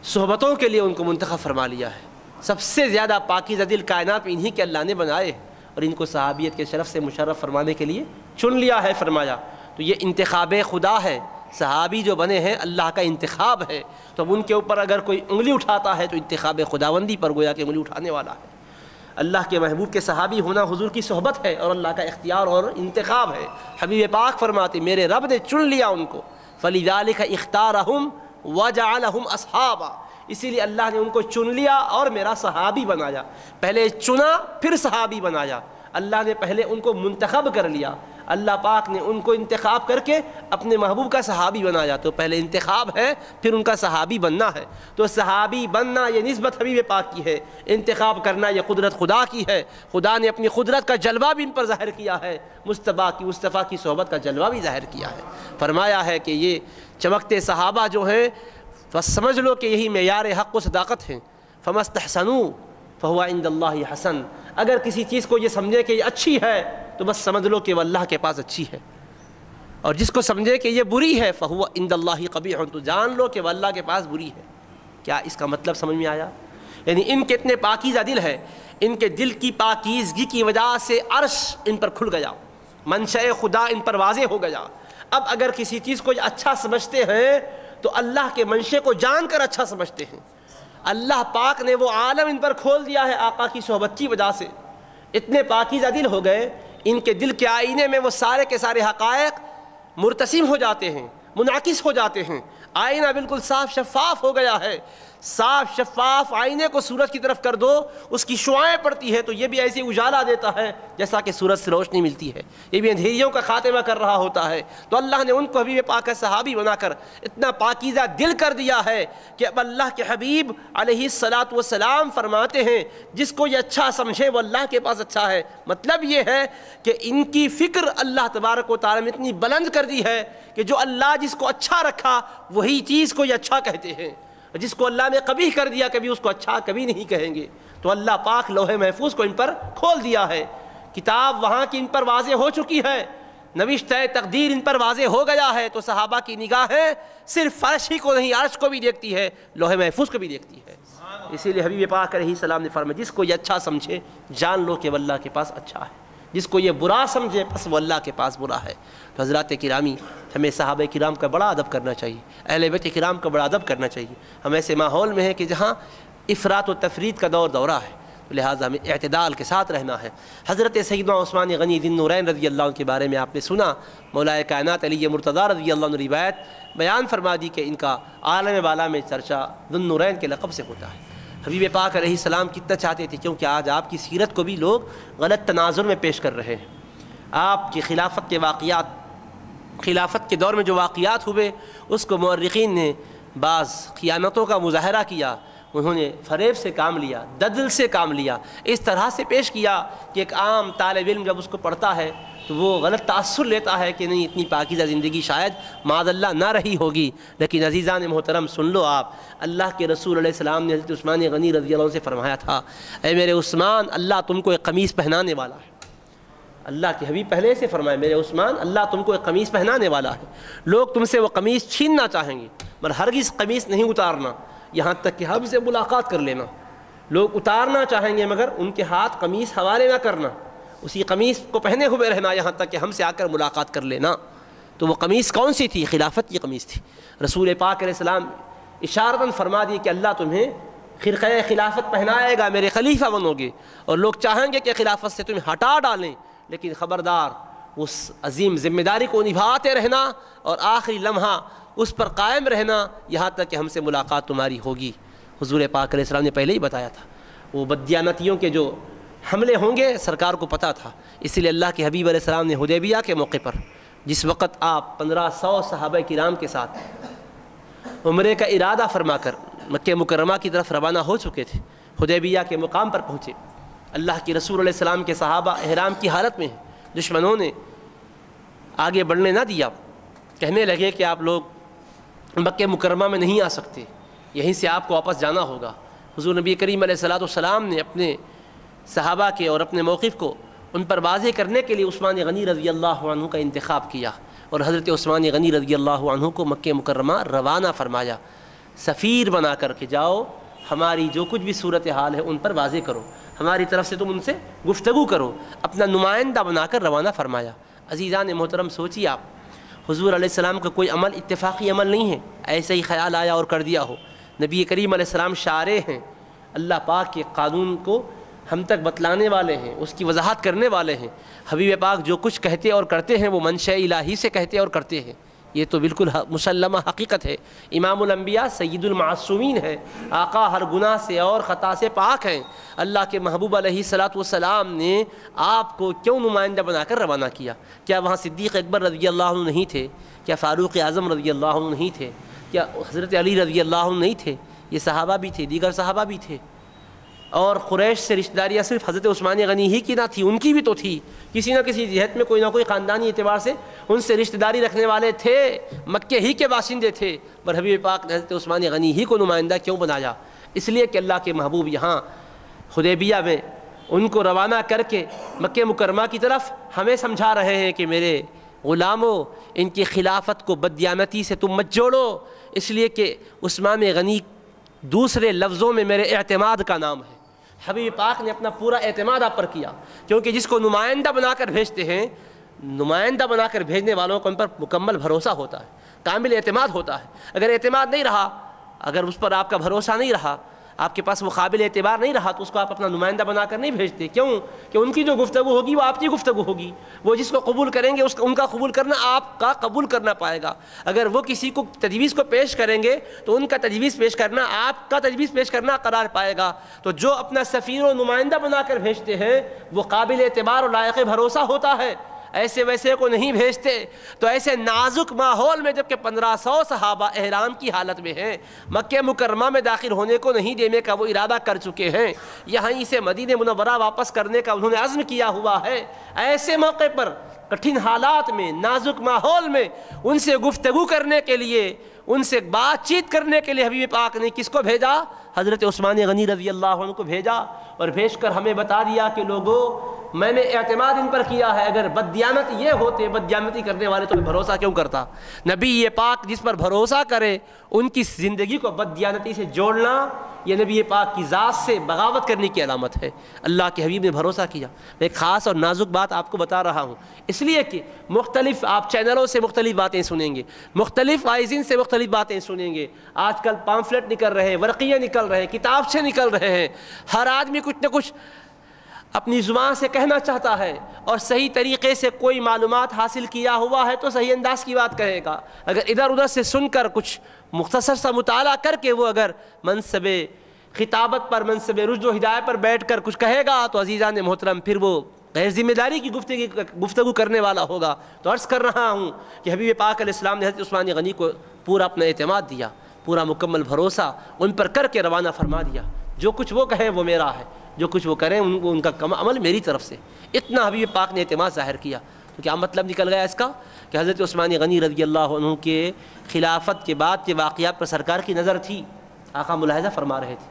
A: صحبتوں کے لیے ان کو منتخب فرما لیا ہے۔ سب سے زیادہ پاکیزہ دل کائنات میں انہی کے اللہ نے بنائے اور ان کو صحابیت کے شرف سے مشرف فرمانے کے لیے چن لیا ہے فرمایا۔ تو یہ انتخاب خدا ہے، صحابی جو بنے ہیں اللہ کا انتخاب ہے، تو اب ان کے اوپر اگر کوئی انگلی اٹھاتا ہے تو انتخاب خداوندی پر گویا کہ انگلی اٹھانے والا ہے۔ اللہ کے محبوب کے صحابی ہونا حضور کی صحبت ہے اور اللہ کا اختیار اور انتخاب ہے۔ حبیب پاک فرماتے میرے رب نے چن لیا ان کو، فَلِذَلِكَ اخْتَارَهُمْ وَجَعَلَهُمْ أَصْحَابًا، اسی لیے اللہ نے ان کو چن لیا اور میرا صحابی بنایا۔ پہلے چنا پھر صحابی بنایا، اللہ نے پہلے ان کو منتخب کر لیا، اللہ پاک نے ان کو انتخاب کر کے اپنے محبوب کا صحابی بنایا۔ تو پہلے انتخاب ہے پھر ان کا صحابی بننا ہے۔ تو صحابی بننا یہ نسبت حبیب پاک کی ہے، انتخاب کرنا یہ قدرت خدا کی ہے۔ خدا نے اپنی قدرت کا جلوہ بھی ان پر ظاہر کیا ہے، مصطفیٰ کی صحبت کا جلوہ بھی ظاہر کیا ہے۔ فرمایا ہے کہ یہ چمکتے صحابہ جو ہیں بس سمجھ لو کہ یہی معیار حق و صداقت ہیں۔ فَمَا اسْتَحْسَنُوا فَهُوَ عِنْدَ اللَّهِ حَسَنٌ، اگر کسی چیز کو یہ سمجھے کہ یہ اچھی ہے تو بس سمجھ لو کہ وہ اللہ کے پاس اچھی ہے، اور جس کو سمجھے کہ یہ بری ہے فَهُوَ عِنْدَ اللَّهِ قَبِيحٌ، تو جان لو کہ وہ اللہ کے پاس بری ہے۔ کیا اس کا مطلب سمجھ میں آیا؟ یعنی ان کے اتنے پاکیزہ دل ہے، ان کے دل کی پاکیزگی کی وجہ سے عرش ان پر کھل گیا، منشأ خدا ان پر واضح ہو گیا۔ اب اگر کسی چیز کو اچھا سمجھتے ہیں تو اللہ کے منشے کو جان کر اچھا سمجھتے ہیں۔ اللہ پاک نے وہ عالم ان پر کھول دیا ہے آقا کی صحبت کی وجہ سے، اتنے پاکیزہ دل ہو گئے، ان کے دل کے آئینے میں وہ سارے کے سارے حقائق مرتسم ہو جاتے ہیں، منعکس ہو جاتے ہیں، آئینہ بالکل صاف شفاف ہو گیا ہے۔ صاف شفاف آئینے کو سورج کی طرف کر دو، اس کی شعاعیں پڑتی ہے تو یہ بھی ایسے اجالا دیتا ہے جیسا کہ سورج سے روشنی ملتی ہے، یہ بھی اندھیریوں کا خاتمہ کر رہا ہوتا ہے۔ تو اللہ نے ان کو حبیب پاک صحابی بنا کر اتنا پاکیزہ دل کر دیا ہے کہ اب اللہ کے حبیب علیہ الصلاۃ والسلام فرماتے ہیں جس کو یہ اچھا سمجھے وہ اللہ کے پاس اچھا ہے۔ مطلب یہ ہے کہ ان کی فکر اللہ تبارک و تعالیٰ نے اتنی بلند کر دی ہے کہ جو اللہ جس کو اچھا رکھا وہی چیز کو یہ اچھا کہتے ہیں، جس کو اللہ نے قبیح کر دیا کبھی اس کو اچھا کبھی نہیں کہیں گے۔ تو اللہ پاک لوح محفوظ کو ان پر کھول دیا ہے، کتاب وہاں کی ان پر واضح ہو چکی ہے، نوشتہ تقدیر ان پر واضح ہو گیا ہے۔ تو صحابہ کی نگاہیں صرف فرش ہی کو نہیں عرش کو بھی دیکھتی ہے، لوح محفوظ کو بھی دیکھتی ہے۔ اسی لیے حبیب پاک علیہ السلام نے فرمایا جس کو یہ اچھا سمجھے جان لو کہ وہ اللہ کے پاس اچھا ہے، جس کو یہ برا سمجھے بس وہ اللہ کے پاس برا ہے۔ تو حضرات کرامی، ہمیں صحابہ کرام کا بڑا ادب کرنا چاہیے، اہل بیت کرام کا بڑا ادب کرنا چاہیے۔ ہم ایسے ماحول میں ہیں کہ جہاں افراط و تفرید کا دورہ ہے، لہٰذا ہمیں اعتدال کے ساتھ رہنا ہے۔ حضرت سیدنا عثمان غنی ذی النورین رضی اللہ عنہ کے بارے میں آپ نے سنا، مولا کائنات علی مرتضیٰ رضی اللہ عنہ روایت بیان فرما دی کہ ان کا عالم بالا میں چرچا ذی النورین کے لقب سے ہوتا ہے۔ حبیب پاک علیہ السلام کتنا چاہتے تھے، کیونکہ آج آپ کی سیرت کو بھی لوگ غلط تناظر میں پیش کر رہے ہیں۔ آپ کی خلافت کے واقعات، خلافت کے دور میں جو واقعات ہوئے اس کو مورخین نے بعض خیانتوں کا مظاہرہ کیا، انہوں نے فریب سے کام لیا، دجل سے کام لیا، اس طرح سے پیش کیا کہ ایک عام طالب علم جب اس کو پڑھتا ہے تو وہ غلط تاثر لیتا ہے کہ نہیں اتنی پاکیزہ زندگی شاید معاذ اللہ نہ رہی ہوگی۔ لیکن عزیزان محترم سن لو، آپ اللہ کے رسول علیہ السلام نے حضرت عثمان غنی رضی اللہ عنہ سے فرمایا تھا، اے میرے عثمان اللہ تم کو ایک قمیص پہنانے والا ہے۔ اللہ کے حبیب پہلے سے فرمائے میرے عثمان اللہ تم کو ایک قمیص پہنانے والا ہے، لوگ تم سے وہ قمیص چھیننا چاہیں گے مگر ہرگز قمیص نہیں اتارنا، یہاں تک کہ ہم سے ملاقات کر لینا۔ لوگ اتارنا چاہیں گے مگر ان کے ہاتھ قمیص حوالے نہ کرنا، اسی قمیص کو پہنے ہوئے رہنا یہاں تک کہ ہم سے آ کر ملاقات کر لینا۔ تو وہ قمیص کون سی تھی؟ خلافت کی قمیص تھی۔ رسول پاک علیہ السلام اشارتاً فرما دی کہ اللہ تمہیں خرقہ خلافت پہنائے گا، میرے خلیفہ بنو گے، اور لوگ چاہیں گے کہ خلافت سے تمہیں ہٹا ڈالیں، لیکن خبردار اس عظیم ذمہ داری کو نبھاتے رہنا اور آخری لمحہ اس پر قائم رہنا یہاں تک کہ ہم سے ملاقات تمہاری ہوگی۔ حضور پاک علیہ السلام نے پہلے ہی بتایا تھا، وہ بددیانتیوں کے جو حملے ہوں گے سرکار کو پتہ تھا، اسی لیے اللہ کے حبیب علیہ السلام نے حدیبیہ کے موقع پر جس وقت آپ 1500 صحابہ کرام کے ساتھ عمرے کا ارادہ فرما کر مکہ مکرمہ کی طرف روانہ ہو چکے تھے، حدیبیہ کے مقام پر پہنچے، اللہ کے رسول علیہ السلام کے صحابہ احرام کی حالت میں ہیں، دشمنوں نے آگے بڑھنے نہ دیا، کہنے لگے کہ آپ لوگ مکہ مکرمہ میں نہیں آ سکتے، یہیں سے آپ کو واپس جانا ہوگا۔ حضور نبی کریم علیہ السلام نے اپنے صحابہ کے اور اپنے موقف کو ان پر واضح کرنے کے لیے عثمان غنی رضی اللہ عنہ کا انتخاب کیا اور حضرت عثمان غنی رضی اللہ عنہ کو مکہ مکرمہ روانہ فرمایا، سفیر بنا کر کے جاؤ، ہماری جو کچھ بھی صورتحال ہے ان پر واضح کرو، ہماری طرف سے تم ان سے گفتگو کرو، اپنا نمائندہ بنا کر روانہ فرمایا۔ عزیزان محترم، سوچیے آپ، حضور علیہ السلام کا کوئی عمل اتفاقی عمل نہیں ہے، ایسے ہی خیال آیا اور کر دیا ہو، نبی کریم علیہ السلام شارع ہیں، اللہ پاک کے قانون کو ہم تک بتلانے والے ہیں، اس کی وضاحت کرنے والے ہیں، حبیب پاک جو کچھ کہتے اور کرتے ہیں وہ منشاء الہی سے کہتے اور کرتے ہیں، یہ تو بالکل مسلمہ حقیقت ہے۔ امام الانبیاء سید المعصومین ہے، آقا ہر گناہ سے اور خطا سے پاک ہیں، اللہ کے محبوب علیہ السلام نے آپ کو کیوں نمائندہ بنا کر روانہ کیا؟ کیا وہاں صدیق اکبر رضی اللہ عنہ نہیں تھے؟ کیا فاروق اعظم رضی اللہ عنہ نہیں تھے؟ کیا حضرت علی رضی اللہ عنہ نہیں تھے؟ یہ صحابہ بھی تھے، دیگر صحابہ بھی تھے، اور قریش سے رشتہ داریاں صرف حضرت عثمان غنی ہی کی نہ تھی، ان کی بھی تو تھی، کسی نہ کسی جہت میں کوئی نہ کوئی خاندانی اعتبار سے ان سے رشتہ داری رکھنے والے تھے، مکے ہی کے باشندے تھے، پر حبیب پاک نے حضرت عثمان غنی ہی کو نمائندہ کیوں بنایا؟ اس لیے کہ اللہ کے محبوب یہاں حدیبیہ میں ان کو روانہ کر کے مکہ مکرمہ کی طرف ہمیں سمجھا رہے ہیں کہ میرے غلاموں، ان کی خلافت کو بددیانتی سے تم مت جوڑو، اس لیے کہ عثمان غنی دوسرے لفظوں میں میرے اعتماد کا نام ہے۔ حبیب پاک نے اپنا پورا اعتماد آپ پر کیا، کیونکہ جس کو نمائندہ بنا کر بھیجتے ہیں، نمائندہ بنا کر بھیجنے والوں کو ان پر مکمل بھروسہ ہوتا ہے، کامل اعتماد ہوتا ہے۔ اگر اعتماد نہیں رہا، اگر اس پر آپ کا بھروسہ نہیں رہا، آپ کے پاس وہ قابل اعتبار نہیں رہا، تو اس کو آپ اپنا نمائندہ بنا کر نہیں بھیجتے۔ کیوں؟ کہ ان کی جو گفتگو ہوگی وہ آپ کی گفتگو ہوگی، وہ جس کو قبول کریں گے ان کا قبول کرنا آپ کا قبول کرنا پائے گا۔ اگر وہ کسی کو تجویز کو پیش کریں گے تو ان کا تجویز پیش کرنا آپ کا تجویز پیش کرنا قرار پائے گا۔ تو جو اپنا سفیر و نمائندہ بنا کر بھیجتے ہیں وہ قابل اعتبار اور لائق بھروسہ ہوتا ہے، ایسے ویسے کو نہیں بھیجتے۔ تو ایسے نازک ماحول میں جبکہ 1500 صحابہ احرام کی حالت میں ہیں، مکہ مکرمہ میں داخل ہونے کو نہیں دینے کا وہ ارادہ کر چکے ہیں، یہیں سے مدینہ منورہ واپس کرنے کا انہوں نے عزم کیا ہوا ہے، ایسے موقع پر کٹھن حالات میں، نازک ماحول میں ان سے گفتگو کرنے کے لیے، ان سے بات چیت کرنے کے لیے حبیب پاک نے کس کو بھیجا؟ حضرت عثمان غنی رضی اللہ عنہ کو بھیجا، اور بھیج کر ہمیں بتا دیا کہ لوگوں، میں نے اعتماد ان پر کیا ہے، اگر بددیانت یہ ہوتے، بددیانتی کرنے والے، تو میں بھروسہ کیوں کرتا؟ نبی یہ پاک جس پر بھروسہ کرے ان کی زندگی کو بددیانتی سے جوڑنا یہ نبی پاک کی ذات سے بغاوت کرنے کی علامت ہے۔ اللہ کے حبیب نے بھروسہ کیا۔ میں ایک خاص اور نازک بات آپ کو بتا رہا ہوں، اس لیے کہ مختلف آپ چینلوں سے مختلف باتیں سنیں گے، مختلف وائزین سے مختلف باتیں سنیں گے، آج کل پامفلٹ نکل رہے ہیں، ورقیے نکل رہے ہیں، کتاب سے نکل رہے ہیں، ہر آدمی کچھ نہ کچھ اپنی زبان سے کہنا چاہتا ہے، اور صحیح طریقے سے کوئی معلومات حاصل کیا ہوا ہے تو صحیح انداز کی بات کہے گا۔ اگر ادھر ادھر سے سن کر کچھ مختصر سا مطالعہ کر کے وہ اگر منصب خطابت پر، منصب رشد و ہدایت پر بیٹھ کر کچھ کہے گا تو عزیزان محترم پھر وہ غیر ذمہ داری کی گفتگو کرنے والا ہوگا۔ تو عرض کر رہا ہوں کہ حبیب پاک علیہ السلام نے حضرت عثمان غنی کو پورا اپنا اعتماد دیا، پورا مکمل بھروسہ ان پر کر کے روانہ فرما دیا، جو کچھ وہ کہیں وہ میرا ہے، جو کچھ وہ کریں ان کا عمل میری طرف سے۔ اتنا حبیب پاک نے اعتماد ظاہر کیا۔ تو کیا مطلب نکل گیا اس کا؟ کہ حضرت عثمان غنی رضی اللہ عنہ کے خلافت کے بعد کے واقعات پر سرکار کی نظر تھی، آقا ملاحظہ فرما رہے تھے،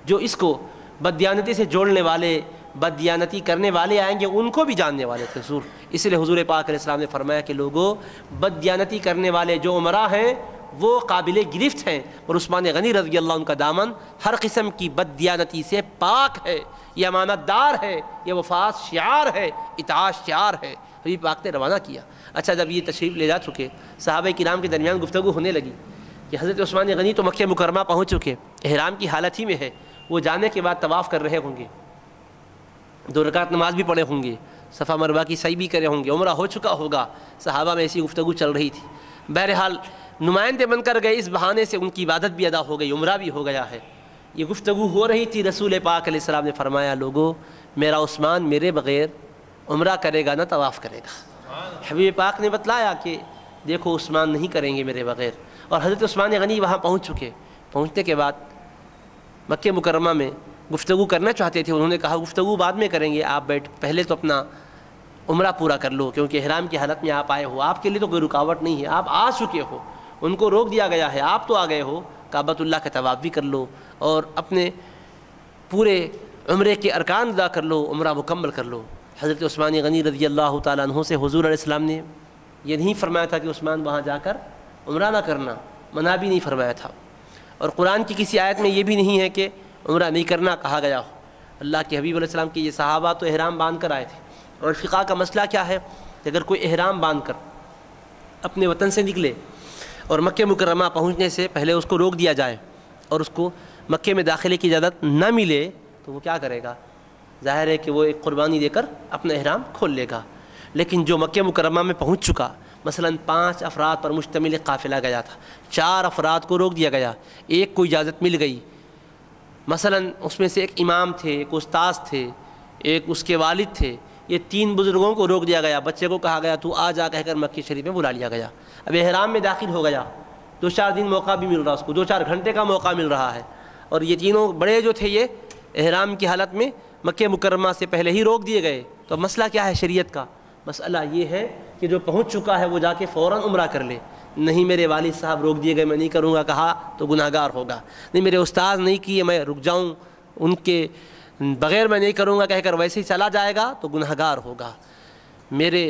A: جو اس کو بددیانتی سے جوڑنے والے، بددیانتی کرنے والے آئیں گے ان کو بھی جاننے والے تھے حضور۔ اس لیے حضور پاک علیہ السلام نے فرمایا کہ لوگوں، بددیانتی کرنے والے جو عمرا ہیں وہ قابل گرفت ہیں، اور عثمان غنی رضی اللہ عنہ کا دامن ہر قسم کی بددیانتی سے پاک ہے، یہ امانت دار ہے، یہ وفات شعار ہے، اطاعت شعار ہے۔ حبیب پاک نے روانہ کیا۔ اچھا، جب یہ تشریف لے جا چکے، صحابہ کرام کے درمیان گفتگو ہونے لگی کہ حضرت عثمان غنی تو مکہ مکرمہ پہنچ چکے، احرام کی حالت ہی میں ہے، وہ جانے کے بعد طواف کر رہے ہوں گے، 2 رکعت نماز بھی پڑھے ہوں گے، صفا مروہ کی سعی بھی کرے ہوں گے، عمرہ ہو چکا ہوگا، صحابہ میں ایسی گفتگو چل رہی تھی۔ بہرحال نمائندے بن کر گئے، اس بہانے سے ان کی عبادت بھی ادا ہو گئی، عمرہ بھی ہو گیا ہے۔ یہ گفتگو ہو رہی تھی، رسول پاک علیہ السلام نے فرمایا لوگو میرا عثمان میرے بغیر عمرہ کرے گا نہ طواف کرے گا۔ حبیب پاک نے بتلایا کہ دیکھو عثمان نہیں کریں گے میرے بغیر، اور حضرت عثمان غنی وہاں پہنچ چکے۔ پہنچنے کے بعد مکہ مکرمہ میں گفتگو کرنا چاہتے تھے، انہوں نے کہا گفتگو بعد میں کریں گے، آپ پہلے تو اپنا عمرہ پورا کر لو، کیونکہ احرام کی حالت میں آپ آئے ہو، آپ کے لیے تو کوئی رکاوٹ نہیں ہے، آپ آ چکے ہو، ان کو روک دیا گیا ہے، آپ تو آ گئے ہو، کعبۃ اللہ کا طواف بھی کر لو اور اپنے پورے عمرے کے ارکان ادا کر لو، عمرہ مکمل کر لو۔ حضرت عثمان غنی رضی اللہ تعالیٰ عنہ سے حضور علیہ السلام نے یہ نہیں فرمایا تھا کہ عثمان وہاں جا کر عمرہ نہ کرنا، منع بھی نہیں فرمایا تھا، اور قرآن کی کسی آیت میں یہ بھی نہیں ہے کہ عمرہ نہیں کرنا کہا گیا ہو۔ اللہ کے حبیب علیہ السلام کے یہ صحابہ تو احرام باندھ کر آئے تھے، اور فقہ کا مسئلہ کیا ہے کہ اگر کوئی احرام باندھ کر اپنے وطن سے نکلے اور مکہ مکرمہ پہنچنے سے پہلے اس کو روک دیا جائے اور اس کو مکے میں داخلے کی اجازت نہ ملے تو وہ کیا کرے گا؟ ظاہر ہے کہ وہ ایک قربانی دے کر اپنا احرام کھول لے گا۔ لیکن جو مکہ مکرمہ میں پہنچ چکا، مثلا 5 افراد پر مشتمل ایک قافلہ گیا تھا، 4 افراد کو روک دیا گیا، ایک کو اجازت مل گئی، مثلا اس میں سے ایک امام تھے، ایک استاذ تھے، ایک اس کے والد تھے، یہ 3 بزرگوں کو روک دیا گیا، بچے کو کہا گیا تو آ جا کہہ کر مکہ شریف میں بلا لیا گیا۔ اب احرام میں داخل ہو گیا، 2-4 دن موقع بھی مل رہا اس کو، 2-4 گھنٹے کا موقع مل رہا ہے، اور یہ تینوں بڑے جو تھے یہ احرام کی حالت میں مکہ مکرمہ سے پہلے ہی روک دیے گئے۔ تو مسئلہ کیا ہے شریعت کا؟ مسئلہ یہ ہے کہ جو پہنچ چکا ہے وہ جا کے فوراً عمرہ کر لے۔ نہیں میرے والد صاحب روک دیے گئے میں نہیں کروں گا کہا تو گناہ گار ہوگا، نہیں میرے استاذ نہیں کیے میں رک جاؤں ان کے بغیر میں نہیں کروں گا کہہ کر ویسے ہی چلا جائے گا تو گناہ گار ہوگا، میرے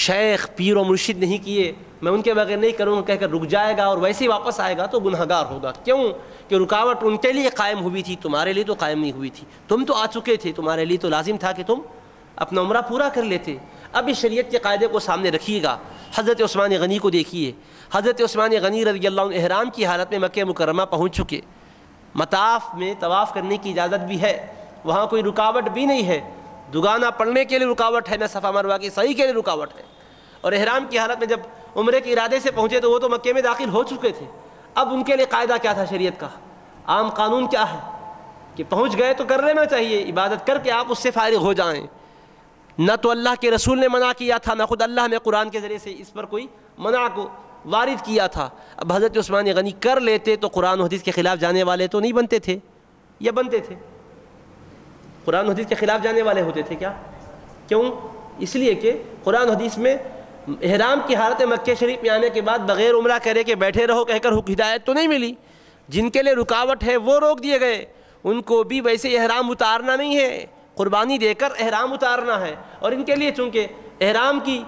A: شیخ پیر و مرشد نہیں کیے میں ان کے بغیر نہیں کروں گا کہہ کر رک جائے گا اور ویسے ہی واپس آئے گا تو گناہ گار ہوگا۔ کیوں کہ رکاوٹ ان کے لیے قائم ہوئی تھی، تمہارے لیے تو قائم نہیں ہوئی تھی، تم تو آ چکے تھے، تمہارے لیے تو لازم تھا کہ تم اپنا عمرہ پورا کر لیتے۔ اب اس شریعت کے قاعدے کو سامنے رکھیے گا، حضرت عثمان غنی کو دیکھیے، حضرت عثمان غنی رضی اللہ عنہ احرام کی حالت میں مکہ مکرمہ پہنچ چکے، مطاف میں طواف کرنے کی اجازت بھی ہے، وہاں کوئی رکاوٹ بھی نہیں ہے، دگانا پڑھنے کے لیے رکاوٹ ہے نہ صفا مروہ کی صحیح کے لیے رکاوٹ ہے، اور احرام کی حالت میں جب عمرے کے ارادے سے پہنچے تو وہ تو مکے میں داخل ہو چکے تھے۔ اب ان کے لیے قاعدہ کیا تھا شریعت کا؟ عام قانون کیا ہے کہ پہنچ گئے تو کر لینا چاہیے، عبادت کر کے آپ اس سے فارغ ہو جائیں۔ نہ تو اللہ کے رسول نے منع کیا تھا، نہ خود اللہ نے قرآن کے ذریعے سے اس پر کوئی منع کو وارد کیا تھا۔ اب حضرت عثمان غنی کر لیتے تو قرآن و حدیث کے خلاف جانے والے تو نہیں بنتے تھے، یا بنتے تھے؟ قرآن و حدیث کے خلاف جانے والے ہوتے تھے کیا؟ کیوں؟ اس لیے کہ قرآن و حدیث میں احرام کی حالت مکہ شریف میں آنے کے بعد بغیر عمرہ کرے کہ بیٹھے رہو کہہ کر ہدایت تو نہیں ملی، جن کے لیے رکاوٹ ہے وہ روک دیے گئے، ان کو بھی ویسے احرام اتارنا نہیں ہے، قربانی دے کر احرام اتارنا ہے، اور ان کے لیے چونکہ احرام کی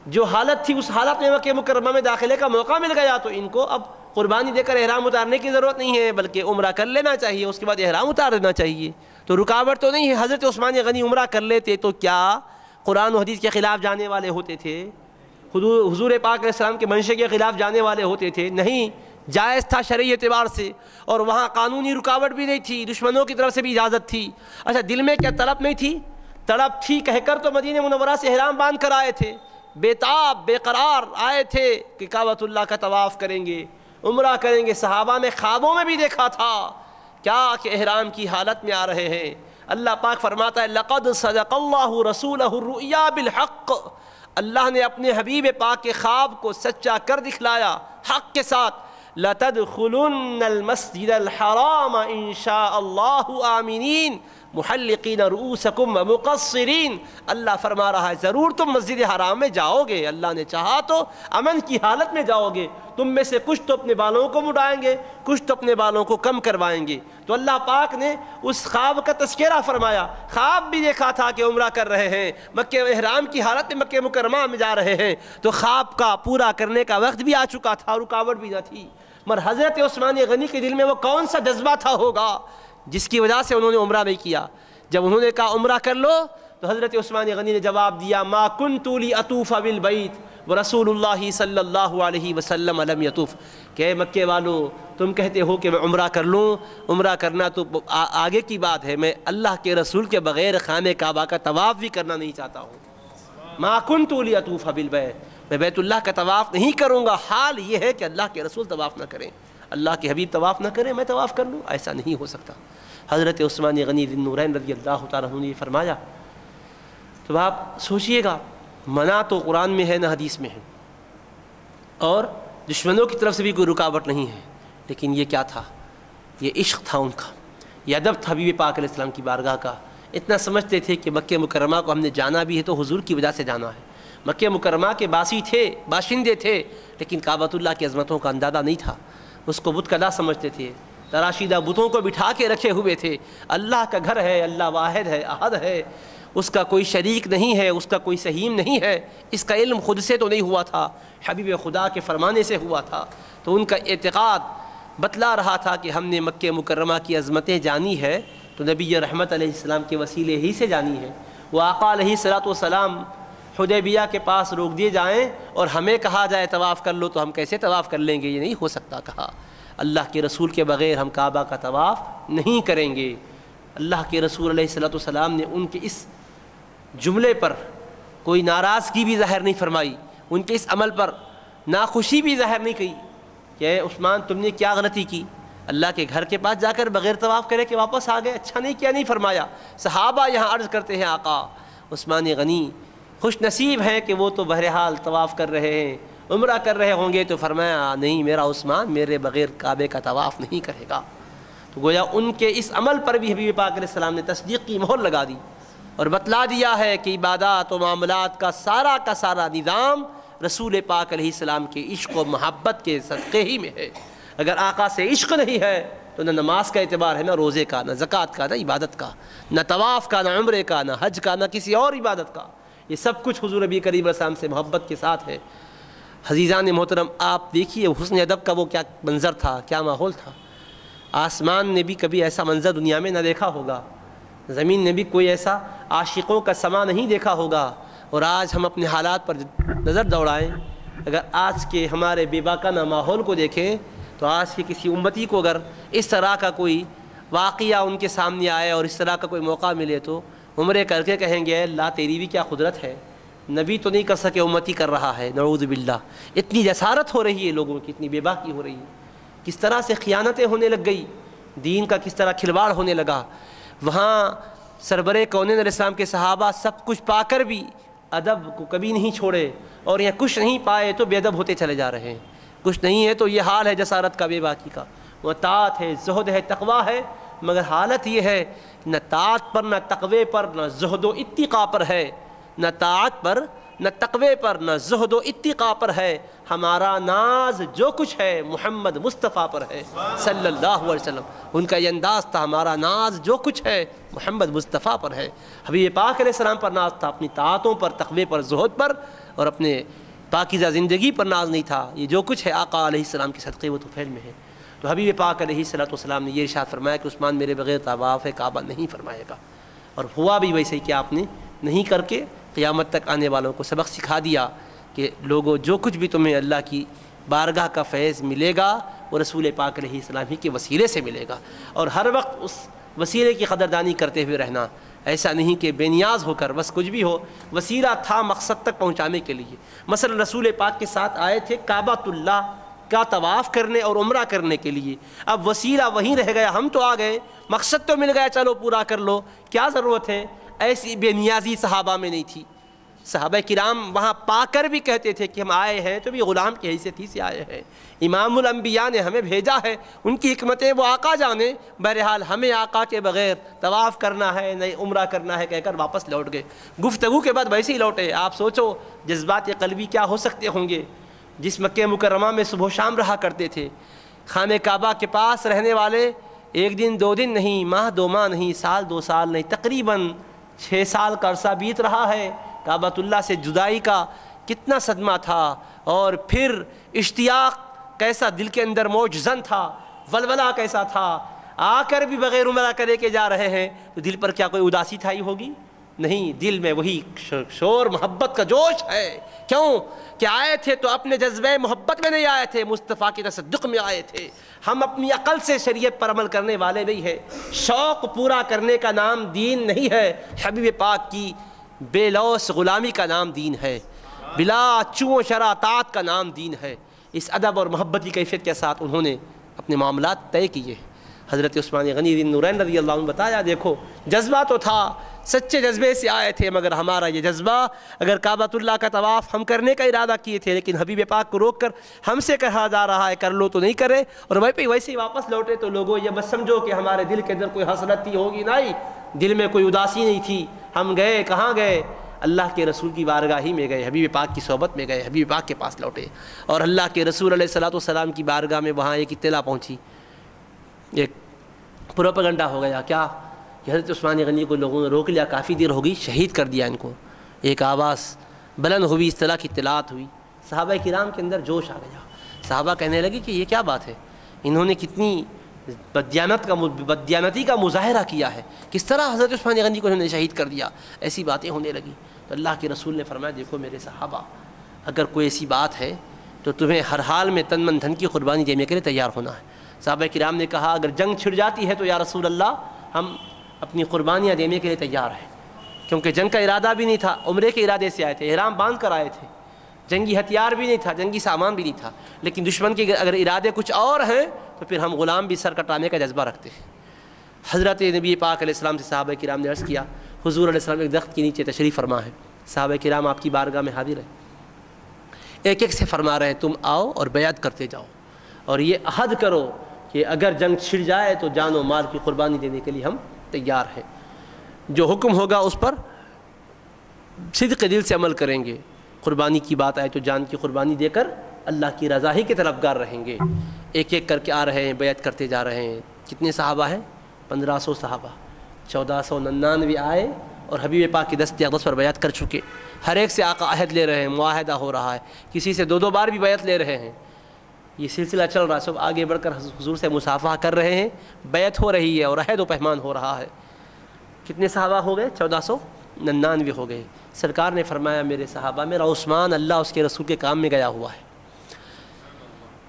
A: جو حالت تھی اس حالت میں مکہ مکرمہ میں داخلے کا موقع مل گیا تو ان کو اب قربانی دے کر احرام اتارنے کی ضرورت نہیں ہے، بلکہ عمرہ کر لینا چاہیے، اس کے بعد احرام اتار دینا چاہیے، تو رکاوٹ تو نہیں ہے۔ حضرت عثمان غنی عمرہ کر لیتے تو کیا قرآن و حدیث کے خلاف جانے والے ہوتے تھے؟ حضور پاک علیہ السلام کے منشے کے خلاف جانے والے ہوتے تھے؟ نہیں، جائز تھا شرعی اعتبار سے، اور وہاں قانونی رکاوٹ بھی نہیں تھی، دشمنوں کی طرف سے بھی اجازت تھی۔ اچھا دل میں کیا طلب نہیں تھی؟ طلب تھی کہہ کر تو مدینہ منورہ سے احرام باندھ کر آئے تھے، بے تاب بے قرار آئے تھے کہ کعبۃ اللہ کا طواف کریں گے، عمرہ کریں گے۔ صحابہ نے خوابوں میں بھی دیکھا تھا کیا کہ احرام کی حالت میں آ رہے ہیں۔ اللہ پاک فرماتا ہے لقد صدق اللہ رسولہ الرؤیا بالحق، اللہ نے اپنے حبیب پاک کے خواب کو سچا کر دکھلایا حق کے ساتھ۔ لَتَدْخُلُنَّ الْمَسْجِدَ الْحَرَامَ إِن شَاءَ اللَّهُ آمِنِينَ مُحَلِّقِينَ رُؤُوسَكُمْ وَمُقَصِّرِينَ، اللہ فرما رہا ہے ضرور تم مسجد حرام میں جاؤ گے، اللہ نے چاہا تو امن کی حالت میں جاؤ گے، تم میں سے کچھ تو اپنے بالوں کو مڈائیں گے، کچھ تو اپنے بالوں کو کم کروائیں گے۔ تو اللہ پاک نے اس خواب کا تذکرہ فرمایا، خواب بھی دیکھا تھا کہ عمرہ کر رہے ہیں، مکہ احرام کی حالت میں مکہ مکرمہ میں جا رہے ہیں، تو خواب کا پورا کرنے کا وقت بھی آ چکا تھا، رکاوٹ بھی نہ تھی۔ مگر حضرت عثمان غنی کے دل میں وہ کون سا جذبہ تھا ہوگا جس کی وجہ سے انہوں نے عمرہ نہیں کیا؟ جب انہوں نے کہا عمرہ کر لو تو حضرت عثمان غنی نے جواب دیا ما کنت لاطوف بالبیت ورسول اللہ صلی اللہ علیہ وسلم لم یطوف، کہ مکے والو تم کہتے ہو کہ میں عمرہ کر لوں، عمرہ کرنا تو آگے کی بات ہے، میں اللہ کے رسول کے بغیر خانہ کعبہ کا طواف بھی کرنا نہیں چاہتا ہوں۔ ما کنت لاطوف بالبیت، میں بیت اللہ کا طواف نہیں کروں گا، حال یہ ہے کہ اللہ کے رسول طواف نہ کریں۔ اللہ کے حبیب طواف نہ کریں میں طواف کر لوں؟ ایسا نہیں ہو سکتا۔ حضرت عثمان غنی ذی النورین رضی اللہ تعالیٰ عنہ نے یہ فرمایا۔ تو آپ سوچئے گا، منع تو قرآن میں ہے نہ حدیث میں ہے، اور دشمنوں کی طرف سے بھی کوئی رکاوٹ نہیں ہے، لیکن یہ کیا تھا؟ یہ عشق تھا ان کا، یہ ادب تھا حبیب پاک علیہ السلام کی بارگاہ کا۔ اتنا سمجھتے تھے کہ مکہ مکرمہ کو ہم نے جانا بھی ہے تو حضور کی وجہ سے جانا ہے۔ مکہ مکرمہ کے باسی تھے، باشندے تھے، لیکن کعبۃ اللہ کی عظمتوں کا اندازہ نہیں تھا، اس کو بت کدا سمجھتے تھے، تراشیدہ بتوں کو بٹھا کے رکھے ہوئے تھے۔ اللہ کا گھر ہے، اللہ واحد ہے، احد ہے، اس کا کوئی شریک نہیں ہے، اس کا کوئی سہیم نہیں ہے، اس کا علم خود سے تو نہیں ہوا تھا، حبیب خدا کے فرمانے سے ہوا تھا۔ تو ان کا اعتقاد بتلا رہا تھا کہ ہم نے مکہ مکرمہ کی عظمتیں جانی ہے تو نبی رحمت علیہ السلام کے وسیلے ہی سے جانی ہے۔ وہ آقا علیہ الصلوۃ والسلام حدیبیہ کے پاس روک دیے جائیں اور ہمیں کہا جائے طواف کر لو تو ہم کیسے طواف کر لیں گے؟ یہ نہیں ہو سکتا کہا۔ اللہ کے رسول کے بغیر ہم کعبہ کا طواف نہیں کریں گے۔ اللہ کے رسول علیہ الصلوۃ والسلام نے ان کے اس جملے پر کوئی ناراضگی بھی ظاہر نہیں فرمائی، ان کے اس عمل پر ناخوشی بھی ظاہر نہیں کی کہ اے عثمان تم نے کیا غلطی کی، اللہ کے گھر کے پاس جا کر بغیر طواف کرے کہ واپس آ گئے، اچھا نہیں کیا، نہیں فرمایا۔ صحابہ یہاں عرض کرتے ہیں آقا عثمان غنی خوش نصیب ہیں کہ وہ تو بہرحال طواف کر رہے ہیں، عمرہ کر رہے ہوں گے، تو فرمایا نہیں، میرا عثمان میرے بغیر کعبے کا طواف نہیں کرے گا۔ تو گویا ان کے اس عمل پر بھی حبیب پاک علیہ السلام نے تصدیق کی مہر لگا دی اور بتلا دیا ہے کہ عبادات و معاملات کا سارا نظام رسول پاک علیہ السلام کے عشق و محبت کے صدقے ہی میں ہے۔ اگر آقا سے عشق نہیں ہے تو نہ نماز کا اعتبار ہے، نہ روزے کا، نہ زکوٰۃ کا، نہ عبادت کا، نہ طواف کا، نہ عمرے کا، نہ حج کا، نہ کسی اور عبادت کا۔ یہ سب کچھ حضور نبی کریم علیہ السلام سے محبت کے ساتھ ہے۔ عزیزان محترم، آپ دیکھیے حسن ادب کا وہ کیا منظر تھا، کیا ماحول تھا۔ آسمان نے بھی کبھی ایسا منظر دنیا میں نہ دیکھا ہوگا، زمین نے بھی کوئی ایسا عاشقوں کا سما نہیں دیکھا ہوگا۔ اور آج ہم اپنے حالات پر نظر دوڑائیں، اگر آج کے ہمارے بے باکانہ ماحول کو دیکھیں تو آج کی کسی امتی کو اگر اس طرح کا کوئی واقعہ ان کے سامنے آئے اور اس طرح کا کوئی موقع ملے تو عمرے کر کے کہیں گے اللہ تیری بھی کیا قدرت ہے، نبی تو نہیں کر سکے امتی کر رہا ہے، نعوذ باللہ۔ اتنی جسارت ہو رہی ہے لوگوں کی، اتنی بے باکی ہو رہی ہے، کس طرح سے خیانتیں ہونے لگ گئی، دین کا کس طرح کھلواڑ ہونے لگا۔ وہاں سربرے کونین علیہ السلام کے صحابہ سب کچھ پا کر بھی ادب کو کبھی نہیں چھوڑے، اور یہاں کچھ نہیں پائے تو بے ادب ہوتے چلے جا رہے ہیں، کچھ نہیں ہے تو یہ حال ہے جسارت کا، بے باکی کا۔ وہ طاعت ہے، زہد ہے، تقویٰ ہے، مگر حالت یہ ہے نہ طاعت پر، نہ تقوی پر، نہ زہد و اتقاء پر ہے، نہ طاعت پر، نہ تقوی پر، نہ زہد و اتقاء پر ہے۔ ہمارا ناز جو کچھ ہے محمد مصطفیٰ پر ہے صلی اللہ علیہ وسلم۔ ان کا یہ انداز تھا، ہمارا ناز جو کچھ ہے محمد مصطفیٰ پر ہے۔ حبیب پاک علیہ السلام پر ناز تھا، اپنی طاعتوں پر، تقوی پر، زہد پر، اور اپنے پاکیزہ زندگی پر ناز نہیں تھا۔ یہ جو کچھ ہے آقا علیہ السلام کے صدقے وہ تو فعل میں ہے۔ تو حبیب پاک علیہ السلام نے یہ ارشاد فرمایا کہ عثمان میرے بغیر طواف کعبہ نہیں فرمائے گا، اور ہوا بھی ویسے ہی کہ آپ نے نہیں کر کے قیامت تک آنے والوں کو سبق سکھا دیا کہ لوگوں جو کچھ بھی تمہیں اللہ کی بارگاہ کا فیض ملے گا وہ رسول پاک علیہ السلام ہی کے وسیلے سے ملے گا، اور ہر وقت اس وسیلے کی قدردانی کرتے ہوئے رہنا، ایسا نہیں کہ بے نیاز ہو کر بس کچھ بھی ہو، وسیلہ تھا مقصد تک پہنچانے کے لیے۔ مثلا رسول پاک کے ساتھ آئے تھے کعبۃ اللہ کا طواف کرنے اور عمرہ کرنے کے لیے، اب وسیلہ وہیں رہ گیا، ہم تو آ گئے، مقصد تو مل گیا، چلو پورا کر لو، کیا ضرورت ہے؟ ایسی بے نیازی صحابہ میں نہیں تھی۔ صحابہ کرام وہاں پا کر بھی کہتے تھے کہ ہم آئے ہیں تو بھی غلام کی حیثیت ہی سے آئے ہیں، امام الانبیاء نے ہمیں بھیجا ہے، ان کی حکمتیں وہ آقا جانے، بہرحال ہمیں آقا کے بغیر طواف کرنا ہے نہیں عمرہ کرنا ہے کہہ کر واپس لوٹ گئے۔ گفتگو کے بعد ویسے ہی لوٹے۔ آپ سوچو جذبات قلبی کیا ہو سکتے ہوں گے، جس مکہ مکرمہ میں صبح و شام رہا کرتے تھے، خانہ کعبہ کے پاس رہنے والے ایک دن دو دن نہیں، ماہ دو ماہ نہیں، سال دو سال نہیں، تقریباً 6 سال کا عرصہ بیت رہا ہے۔ کعبۃ اللہ سے جدائی کا کتنا صدمہ تھا، اور پھر اشتیاق کیسا دل کے اندر موج زن تھا، ولولہ کیسا تھا، آ کر بھی بغیر عمرہ کرے کے جا رہے ہیں تو دل پر کیا کوئی اداسی تھائی ہوگی؟ نہیں، دل میں وہی شور محبت کا جوش ہے۔ کیوں کہ آئے تھے تو اپنے جذبہ محبت میں نہیں آئے تھے، مصطفیٰ کے تصدق میں آئے تھے۔ ہم اپنی عقل سے شریعت پر عمل کرنے والے نہیں ہیں، شوق پورا کرنے کا نام دین نہیں ہے، حبیب پاک کی بے لوث غلامی کا نام دین ہے، بلا چوں شرع طاعت کا نام دین ہے۔ اس ادب اور محبت کی کیفیت کے ساتھ انہوں نے اپنے معاملات طے کیے۔ حضرت عثمان غنی ذی النورین رضی اللہ عنہ بتایا دیکھو جذبہ تو تھا، سچے جذبے سے آئے تھے، مگر ہمارا یہ جذبہ اگر کعبۃ اللہ کا طواف ہم کرنے کا ارادہ کیے تھے لیکن حبیب پاک کو روک کر ہم سے کہا جا رہا ہے کر لو تو نہیں کرے، اور ویسے ہی واپس لوٹے تو لوگوں یہ بس سمجھو کہ ہمارے دل کے اندر کوئی حسرت تھی، ہوگی نہیں، دل میں کوئی اداسی نہیں تھی۔ ہم گئے کہاں گئے؟ اللہ کے رسول کی بارگاہ ہی میں گئے، حبیب پاک کی صحبت میں گئے، حبیب پاک کے پاس لوٹے، اور اللہ کے رسول علیہ الصلوۃ والسلام کی بارگاہ میں وہاں ایک اطلاع پہنچی، ایک پروپیگنڈا ہو گیا کیا کہ حضرت عثمان غنی کو لوگوں نے روک لیا، کافی دیر ہو گئی، شہید کر دیا ان کو۔ ایک آواز بلند ہوئی، اس طرح کی اطلاعات ہوئی، صحابہ کرام کے اندر جوش آ گیا۔ صحابہ کہنے لگے کہ یہ کیا بات ہے، انہوں نے کتنی بددیانتی کا مظاہرہ کیا ہے، کس طرح حضرت عثمان غنی کو انہوں نے شہید کر دیا، ایسی باتیں ہونے لگیں۔ تو اللہ کے رسول نے فرمایا دیکھو میرے صحابہ، اگر کوئی ایسی بات ہے تو تمہیں ہر حال میں تن من دھن کی قربانی دینے کے لیے تیار ہونا ہے۔ صحابہ کرام نے کہا اگر جنگ چھڑ جاتی ہے تو یا رسول اللہ ہم اپنی قربانیاں دینے کے لیے تیار ہیں، کیونکہ جنگ کا ارادہ بھی نہیں تھا، عمرے کے ارادے سے آئے تھے، احرام باندھ کر آئے تھے، جنگی ہتھیار بھی نہیں تھا، جنگی سامان بھی نہیں تھا، لیکن دشمن کے اگر ارادے کچھ اور ہیں تو پھر ہم غلام بھی سر کٹانے کا جذبہ رکھتے ہیں۔ حضرت نبی پاک علیہ السلام سے صحابہ کرام نے عرض کیا حضور علیہ السلام ایک درخت کے نیچے تشریف فرما ہے، صحابہ کرام آپ کی بارگاہ میں حاضر ہیں، ایک ایک سے فرما رہے ہیں تم آؤ اور بیعت کرتے جاؤ اور یہ عہد کرو کہ اگر جنگ چھڑ جائے تو جان و مال کی قربانی دینے کے لیے ہم تیار ہیں، جو حکم ہوگا اس پر صدق دل سے عمل کریں گے، قربانی کی بات آئے تو جان کی قربانی دے کر اللہ کی رضا ہی کے طلبگار رہیں گے۔ ایک ایک کر کے آ رہے ہیں، بیعت کرتے جا رہے ہیں۔ کتنے صحابہ ہیں؟ 1500 صحابہ، 1499 آئے اور حبیب پاک کی دست اقدس پر بیعت کر چکے۔ ہر ایک سے آقا عہد لے رہے ہیں، معاہدہ ہو رہا ہے، کسی سے 2 بار بھی بیعت لے رہے ہیں، یہ سلسلہ چل رہا ہے، سب آگے بڑھ کر حضور سے مصافحہ کر رہے ہیں، بیعت ہو رہی ہے اور عہد و پیمان ہو رہا ہے۔ کتنے صحابہ ہو گئے؟ 1499 ہو گئے۔ سرکار نے فرمایا میرے صحابہ میرا عثمان اللہ اس کے رسول کے کام میں گیا ہوا ہے،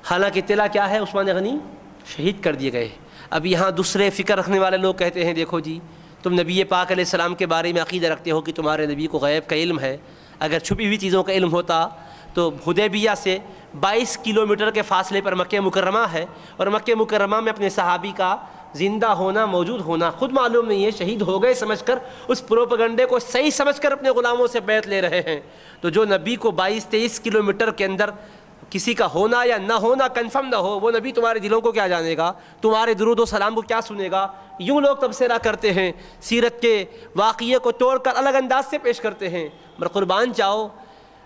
A: حالانکہ اطلاع کیا ہے عثمان غنی شہید کر دیے گئے۔ اب یہاں دوسرے فکر رکھنے والے لوگ کہتے ہیں دیکھو جی تم نبی پاک علیہ السلام کے بارے میں عقیدہ رکھتے ہو کہ تمہارے نبی کو غیب کا علم ہے، اگر چھپی ہوئی چیزوں کا علم ہوتا تو حدیبیہ سے 22 کلومیٹر کے فاصلے پر مکہ مکرمہ ہے، اور مکہ مکرمہ میں اپنے صحابی کا زندہ ہونا موجود ہونا خود معلوم نہیں ہے، شہید ہو گئے سمجھ کر اس پروپیگنڈے کو صحیح سمجھ کر اپنے غلاموں سے بیعت لے رہے ہیں۔ تو جو نبی کو 22-23 کلومیٹر کے اندر کسی کا ہونا یا نہ ہونا کنفرم نہ ہو، وہ نبی تمہارے دلوں کو کیا جانے گا، تمہارے درود و سلام کو کیا سنے گا؟ یوں لوگ تبصرہ کرتے ہیں، سیرت کے واقعے کو توڑ کر الگ انداز سے پیش کرتے ہیں۔ مگر قربان جاؤ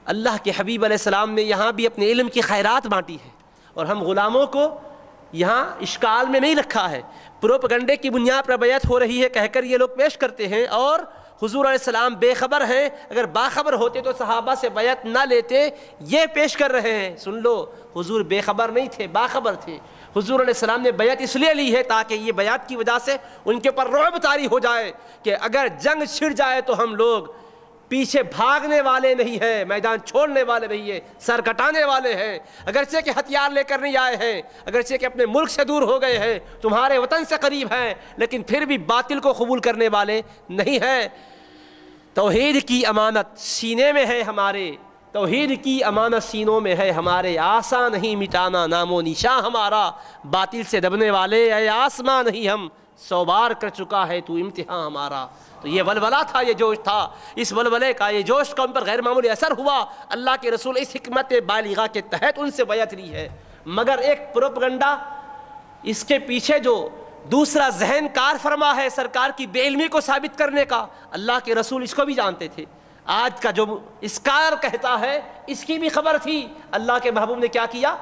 A: اللہ کے حبیب علیہ السلام نے یہاں بھی اپنے علم کی خیرات بانٹی ہے، اور ہم غلاموں کو یہاں اشکال میں نہیں رکھا ہے۔ پروپیگنڈے کی بنیاد پر بیعت ہو رہی ہے کہہ کر یہ لوگ پیش کرتے ہیں، اور حضور علیہ السلام بے خبر ہیں، اگر باخبر ہوتے تو صحابہ سے بیعت نہ لیتے، یہ پیش کر رہے ہیں۔ سن لو حضور بے خبر نہیں تھے، باخبر تھے۔ حضور علیہ السلام نے بیعت اس لیے لی ہے تاکہ یہ بیعت کی وجہ سے ان کے اوپر رعب طاری ہو جائے کہ اگر جنگ چھڑ جائے تو ہم لوگ پیچھے بھاگنے والے نہیں ہیں، میدان چھوڑنے والے نہیں ہیں، سر کٹانے والے ہیں، اگرچہ کہ ہتھیار لے کر نہیں آئے ہیں، اگرچہ کہ اپنے ملک سے دور ہو گئے ہیں، تمہارے وطن سے قریب ہیں، لیکن پھر بھی باطل کو قبول کرنے والے نہیں ہیں۔ توحید کی امانت سینے میں ہے ہمارے، توحید کی امانت سینوں میں ہے ہمارے، آسان نہیں مٹانا نام و نشاں ہمارا، باطل سے دبنے والے اے آسمان نہیں ہم، 100 بار کر چکا ہے تو امتحان ہمارا۔ تو یہ ولولہ تھا، یہ جوش تھا، اس ولولے کا یہ جوش کا ان پر غیر معمولی اثر ہوا۔ اللہ کے رسول اس حکمت بالغہ کے تحت ان سے بیعت لی ہے، مگر ایک پروپیگنڈا اس کے پیچھے جو دوسرا ذہن کار فرما ہے سرکار کی بے علمی کو ثابت کرنے کا، اللہ کے رسول اس کو بھی جانتے تھے۔ آج کا جو اسکار کہتا ہے اس کی بھی خبر تھی۔ اللہ کے محبوب نے کیا کیا؟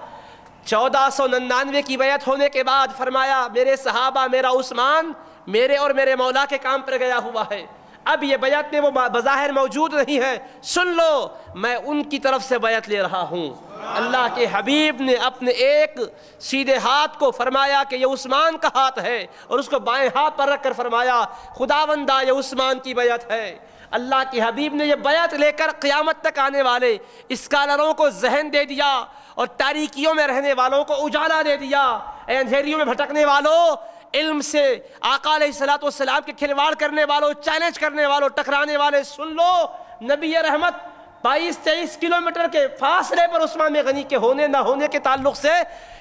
A: 1499 کی بیعت ہونے کے بعد فرمایا میرے صحابہ میرا عثمان میرے اور میرے مولا کے کام پر گیا ہوا ہے، اب یہ بیعت میں وہ بظاہر موجود نہیں ہے، سن لو میں ان کی طرف سے بیعت لے رہا ہوں۔ اللہ کے حبیب نے اپنے ایک سیدھے ہاتھ کو فرمایا کہ یہ عثمان کا ہاتھ ہے، اور اس کو بائیں ہاتھ پر رکھ کر فرمایا خداوندہ یہ عثمان کی بیعت ہے۔ اللہ کے حبیب نے یہ بیعت لے کر قیامت تک آنے والے اسکالروں کو ذہن دے دیا، اور تاریکیوں میں رہنے والوں کو اجالا دے دیا۔ اے اندھیریوں میں بھٹکنے والوں، علم سے آقا علیہ السلام کے کھلواڑ کرنے والوں، چیلنج کرنے والوں، ٹکرانے والے، سن لو نبی رحمت 22-23 کلومیٹر کے فاصلے پر عثمان غنی کے ہونے نہ ہونے کے تعلق سے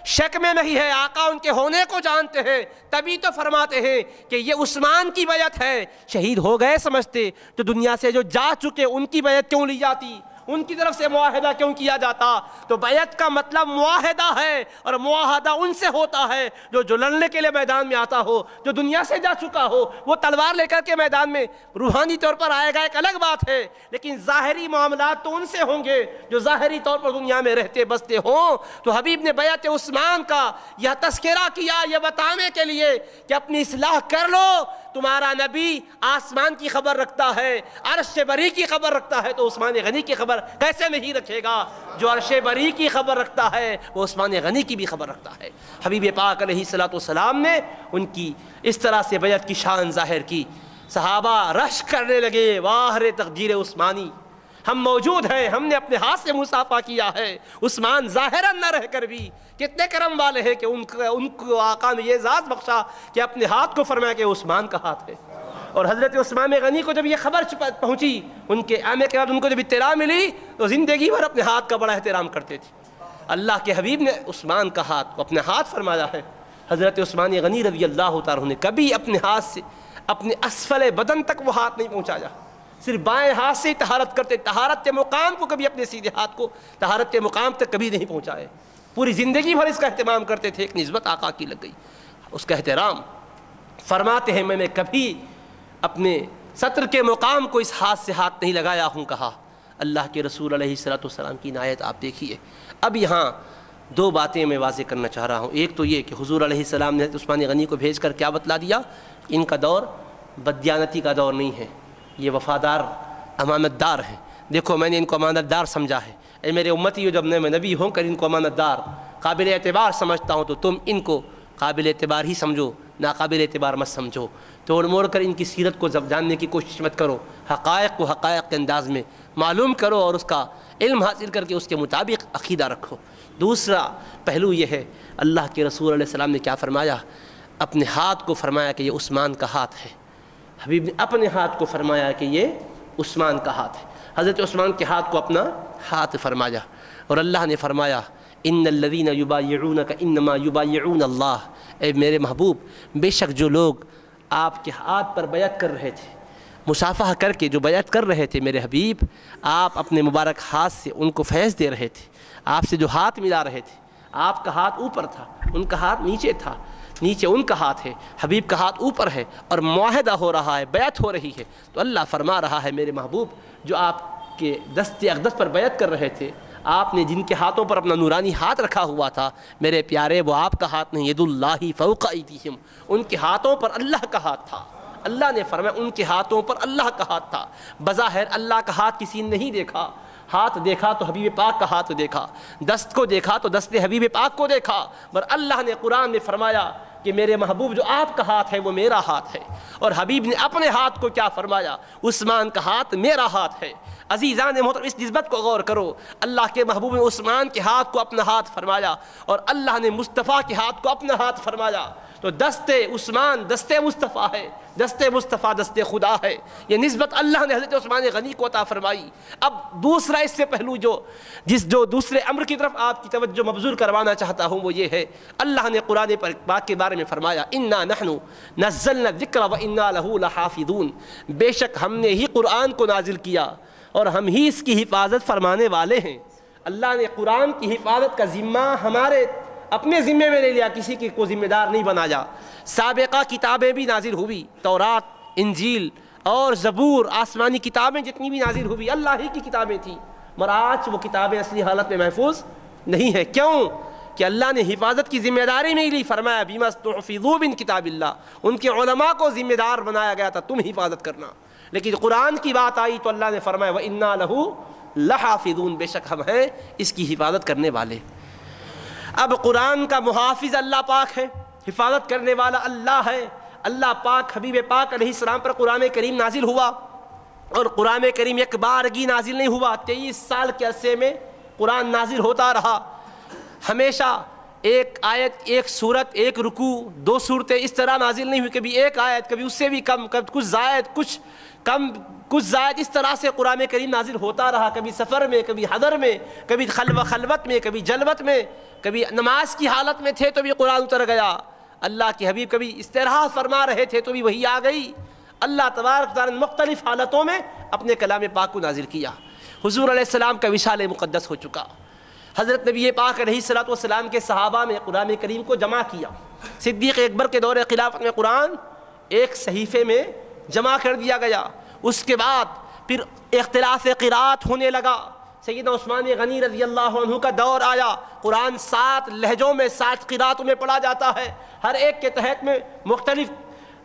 A: شک میں نہیں ہے، آقا ان کے ہونے کو جانتے ہیں، تبھی تو فرماتے ہیں کہ یہ عثمان کی بیعت ہے۔ شہید ہو گئے سمجھتے تو دنیا سے جو جا چکے ان کی بیعت کیوں لی جاتی، ان کی طرف سے معاہدہ کیوں کیا جاتا؟ تو بیعت کا مطلب معاہدہ ہے، اور معاہدہ ان سے ہوتا ہے جو لڑنے کے لیے میدان میں آتا ہو، جو دنیا سے جا چکا ہو۔ وہ تلوار لے کر کے میدان میں روحانی طور پر آئے گا ایک الگ بات ہے، لیکن ظاہری معاملات تو ان سے ہوں گے جو ظاہری طور پر دنیا میں رہتے بستے ہوں۔ تو حبیب نے بیعت عثمان کا یہ تذکرہ کیا یہ بتانے کے لیے کہ اپنی اصلاح کر لو، تمہارا نبی آسمان کی خبر رکھتا ہے، عرش بری کی خبر رکھتا ہے، تو عثمان غنی کی خبر کیسے نہیں رکھے گا؟ جو عرش بری کی خبر رکھتا ہے وہ عثمان غنی کی بھی خبر رکھتا ہے۔ حبیب پاک علیہ السلام نے ان کی اس طرح سے بیعت کی شان ظاہر کی، صحابہ رشک کرنے لگے، واہ رے تقدیر عثمانی، ہم موجود ہیں، ہم نے اپنے ہاتھ سے مصافحہ کیا ہے۔ عثمان ظاہراً نہ رہ کر بھی کتنے کرم والے ہیں کہ ان کو آقا نے یہ اعزاز بخشا کہ اپنے ہاتھ کو فرمایا کہ عثمان کا ہاتھ ہے۔ اور حضرت عثمان غنی کو جب یہ خبر پہنچی، ان کے آنے کے بعد ان کو جب اطلاع ملی تو زندگی بھر اپنے ہاتھ کا بڑا احترام کرتے تھے۔ اللہ کے حبیب نے عثمان کا ہاتھ کو اپنے ہاتھ فرمایا ہے۔ حضرت عثمان غنی رضی اللہ تعالیٰ عنہ نے کبھی اپنے ہاتھ سے اپنے اسفل بدن تک وہ ہاتھ نہیں پہنچایا، صرف بائیں ہاتھ سے ہی طہارت کرتے، طہارت کے مقام کو کبھی اپنے سیدھے ہاتھ کو طہارت کے مقام تک کبھی نہیں پہنچائے، پوری زندگی بھر اس کا اہتمام کرتے تھے۔ ایک نسبت آقا کی لگ گئی، اس کا احترام فرماتے ہیں میں نے کبھی اپنے سطر کے مقام کو اس ہاتھ سے ہاتھ نہیں لگایا ہوں، کہا اللہ کے رسول علیہ السلام کی عنایت آپ دیکھیے۔ اب یہاں دو باتیں میں واضح کرنا چاہ رہا ہوں، ایک تو یہ کہ حضور علیہ السلام نے عثمان غنی کو بھیج کر کیا بتلا دیا، ان کا دور بددیانتی کا دور نہیں ہے، یہ وفادار امانت دار ہیں۔ دیکھو میں نے ان کو امانت دار سمجھا ہے، اے میرے امتی جب میں نبی ہوں کر ان کو امانت دار قابل اعتبار سمجھتا ہوں، تو تم ان کو قابل اعتبار ہی سمجھو، ناقابل اعتبار مت سمجھو۔ توڑ موڑ کر ان کی سیرت کو جاننے کی کوشش مت کرو، حقائق کو حقائق کے انداز میں معلوم کرو اور اس کا علم حاصل کر کے اس کے مطابق عقیدہ رکھو۔ دوسرا پہلو یہ ہے، اللہ کے رسول علیہ السلام نے کیا فرمایا، اپنے ہاتھ کو فرمایا کہ یہ عثمان کا ہاتھ ہے۔ حبیب نے اپنے ہاتھ کو فرمایا کہ یہ عثمان کا ہاتھ ہے، حضرت عثمان کے ہاتھ کو اپنا ہاتھ فرمایا، اور اللہ نے فرمایا ان الذین یبایعونک انما یبایعون اللہ، اے میرے محبوب بے شک جو لوگ آپ کے ہاتھ پر بیعت کر رہے تھے، مصافحہ کر کے جو بیعت کر رہے تھے میرے حبیب، آپ اپنے مبارک ہاتھ سے ان کو فیض دے رہے تھے، آپ سے جو ہاتھ ملا رہے تھے، آپ کا ہاتھ اوپر تھا ان کا ہاتھ نیچے تھا، نیچے ان کا ہاتھ ہے، حبیب کا ہاتھ اوپر ہے، اور معاہدہ ہو رہا ہے، بیعت ہو رہی ہے۔ تو اللہ فرما رہا ہے میرے محبوب جو آپ کے دست اقدس پر بیعت کر رہے تھے، آپ نے جن کے ہاتھوں پر اپنا نورانی ہاتھ رکھا ہوا تھا میرے پیارے، وہ آپ کا ہاتھ نہیں، ید اللہ فوق ایدیہم، ان کے ہاتھوں پر اللہ کا ہاتھ تھا۔ اللہ نے فرمایا ان کے ہاتھوں پر اللہ کا ہاتھ تھا۔ بظاہر اللہ کا ہاتھ کسی نے نہیں دیکھا، ہاتھ دیکھا تو حبیب پاک کا ہاتھ دیکھا، دست کو دیکھا تو دست حبیب پاک کو دیکھا، پر اللہ نے قرآن میں فرمایا کہ میرے محبوب جو آپ کا ہاتھ ہے وہ میرا ہاتھ ہے، اور حبیب نے اپنے ہاتھ کو کیا فرمایا، عثمان کا ہاتھ میرا ہاتھ ہے۔ عزیزان محترم اس نسبت کو غور کرو، اللہ کے محبوب نے عثمان کے ہاتھ کو اپنا ہاتھ فرمایا، اور اللہ نے مصطفیٰ کے ہاتھ کو اپنا ہاتھ فرمایا۔ تو دست عثمان دست مصطفیٰ ہے، دست مصطفیٰ دست خدا ہے، یہ نسبت اللہ نے حضرت عثمان غنی کو عطا فرمائی۔ اب دوسرا اس سے پہلو جو دوسرے امر کی طرف آپ کی توجہ مبذول کروانا چاہتا ہوں وہ یہ ہے، اللہ نے قرآن پاک کے بارے میں فرمایا انا نحن نزلنا الذکر وانا لہ لحافظون، بے شک ہم نے ہی قرآن کو نازل کیا اور ہم ہی اس کی حفاظت فرمانے والے ہیں۔ اللہ نے قرآن کی حفاظت کا ذمہ ہمارے اپنے ذمے میں لے لیا، کسی کی کو ذمہ دار نہیں بنایا۔ سابقہ کتابیں بھی نازل ہوئی، تورات، انجیل اور زبور، آسمانی کتابیں جتنی بھی نازل ہوئی اللہ ہی کی کتابیں تھیں، مگر آج وہ کتابیں اصلی حالت میں محفوظ نہیں ہیں۔ کیوں کہ اللہ نے حفاظت کی ذمہ داری نہیں لی، فرمایا بما استحفظوا من کتاب اللہ، ان کے علماء کو ذمہ دار بنایا گیا تھا تم حفاظت کرنا، لیکن قرآن کی بات آئی تو اللہ نے فرمایا وَإِنَّا لَهُ لَحَافِظُونَ، بے شک ہم ہیں اس کی حفاظت کرنے والے۔ اب قرآن کا محافظ اللہ پاک ہے، حفاظت کرنے والا اللہ ہے۔ اللہ پاک حبیب پاک علیہ السلام پر قرآن کریم نازل ہوا، اور قرآن کریم ایک بارگی نازل نہیں ہوا، 23 سال کے عرصے میں قرآن نازل ہوتا رہا، ہمیشہ ایک آیت، ایک سورت، ایک رکوع، 2 صورتیں اس طرح نازل نہیں ہوئی، کبھی ایک آیت، کبھی اس سے بھی کم، کبھی کچھ زائد، کچھ کم، کچھ زائد اس طرح سے قرآن کریم نازل ہوتا رہا، کبھی سفر میں، کبھی حضر میں، کبھی خلوت میں، کبھی جلوت میں، کبھی نماز کی حالت میں تھے تو بھی قرآن اتر گیا، اللہ کے حبیب کبھی استراحت فرما رہے تھے تو بھی وہی آ گئی۔ اللہ تبارک تعالیٰ نے مختلف حالتوں میں اپنے کلام پاک کو نازل کیا۔ حضور علیہ السلام کا وصال مقدس ہو چکا، حضرت نبی پاک علیہ الصلوۃ والسلام کے صحابہ نے قرآن کریم کو جمع کیا، صدیق اکبر کے دور خلافت میں قرآن ایک صحیفے میں جمع کر دیا گیا۔ اس کے بعد پھر اختلاف قرات ہونے لگا، سیدنا عثمان غنی رضی اللہ عنہ کا دور آیا، قرآن 7 لہجوں میں 7 قراتوں میں پڑھا جاتا ہے، ہر ایک کے تحت میں مختلف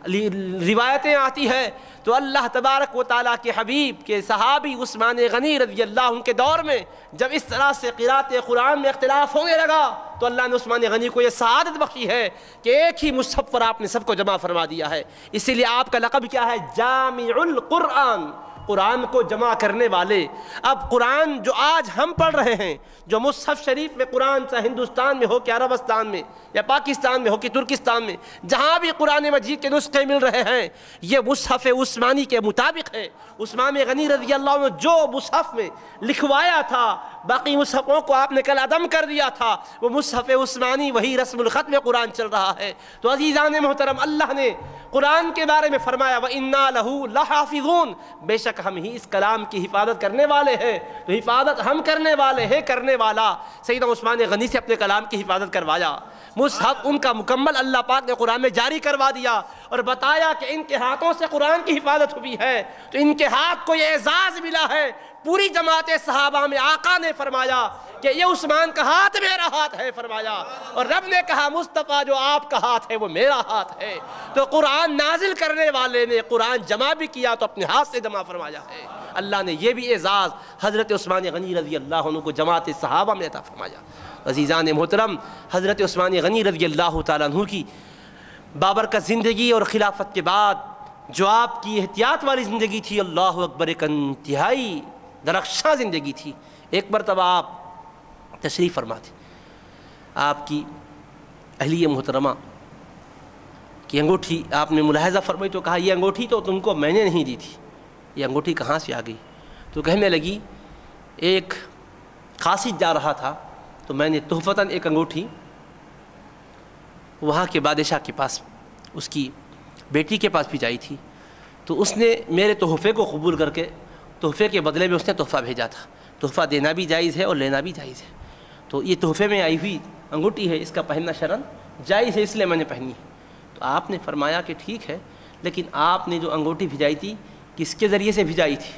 A: روایتیں آتی ہیں۔ تو اللہ تبارک و تعالیٰ کے حبیب کے صحابی عثمان غنی رضی اللہ عنہ کے دور میں جب اس طرح سے قرات قرآن میں اختلاف ہونے لگا تو اللہ نے عثمان غنی کو یہ سعادت بخشی ہے کہ ایک ہی مصحف پر آپ نے سب کو جمع فرما دیا ہے۔ اسی لیے آپ کا لقب کیا ہے؟ جامع القرآن، قرآن کو جمع کرنے والے۔ اب قرآن جو آج ہم پڑھ رہے ہیں، جو مصحف شریف میں قرآن چاہے ہندوستان میں ہو کہ عربستان میں یا پاکستان میں ہو کہ ترکستان میں، جہاں بھی قرآن مجید کے نسخے مل رہے ہیں، یہ مصحف عثمانی کے مطابق ہے۔ عثمان غنی رضی اللہ عنہ جو مصحف میں لکھوایا تھا، باقی مصحفوں کو آپ نے کل عدم کر دیا تھا، وہ مصحف عثمانی وہی رسم الخط میں قرآن چل رہا ہے۔ تو عزیزان محترم، اللہ نے قرآن کے بارے میں فرمایا وَإِنَّا لَهُ لَحَافِظُونَ، بے شک ہم ہی اس کلام کی حفاظت کرنے والے ہیں۔ تو حفاظت ہم کرنے والے ہیں، کرنے والا سیدنا عثمان غنی سے اپنے کلام کی حفاظت کروایا۔ مصحف ان کا مکمل اللہ پاک نے قرآن میں جاری کروا دیا اور بتایا کہ ان کے ہاتھوں سے قرآن کی حفاظت ہوئی ہے، تو ان کے ہاتھ کو یہ اعزاز ملا ہے۔ پوری جماعت صحابہ میں آقا نے فرمایا کہ یہ عثمان کا ہاتھ میرا ہاتھ ہے فرمایا، اور رب نے کہا مصطفیٰ جو آپ کا ہاتھ ہے وہ میرا ہاتھ ہے۔ تو قرآن نازل کرنے والے نے قرآن جمع بھی کیا تو اپنے ہاتھ سے جمع فرمایا ہے۔ اللہ نے یہ بھی اعزاز حضرت عثمان غنی رضی اللہ عنہ کو جماعت صحابہ میں عطا فرمایا۔ عزیزان محترم، حضرت عثمان غنی رضی اللہ تعالیٰ عنہ کی بابرکت زندگی اور خلافت کے بعد جو آپ کی احتیاط والی زندگی تھی، اللہ اکبر، ایک انتہائی درخشاں زندگی تھی۔ ایک مرتبہ آپ تشریف فرما تھے، آپ کی اہلیہ محترمہ کی انگوٹھی آپ نے ملاحظہ فرمائی تو کہا یہ انگوٹھی تو تم کو میں نے نہیں دی تھی، یہ انگوٹھی کہاں سے آ گئی؟ تو کہنے لگی ایک قاصد جا رہا تھا تو میں نے تحفتاً ایک انگوٹھی وہاں کے بادشاہ کے پاس اس کی بیٹی کے پاس بھی جائی تھی، تو اس نے میرے تحفے کو قبول کر کے تحفے کے بدلے میں اس نے تحفہ بھیجا تھا۔ تحفہ دینا بھی جائز ہے اور لینا بھی جائز ہے، تو یہ تحفے میں آئی ہوئی انگوٹھی ہے، اس کا پہننا شرعاً جائز ہے، اس لیے میں نے پہنی ہے۔ تو آپ نے فرمایا کہ ٹھیک ہے، لیکن آپ نے جو انگوٹھی بھیجائی تھی کس کے ذریعے سے بھیجائی تھی؟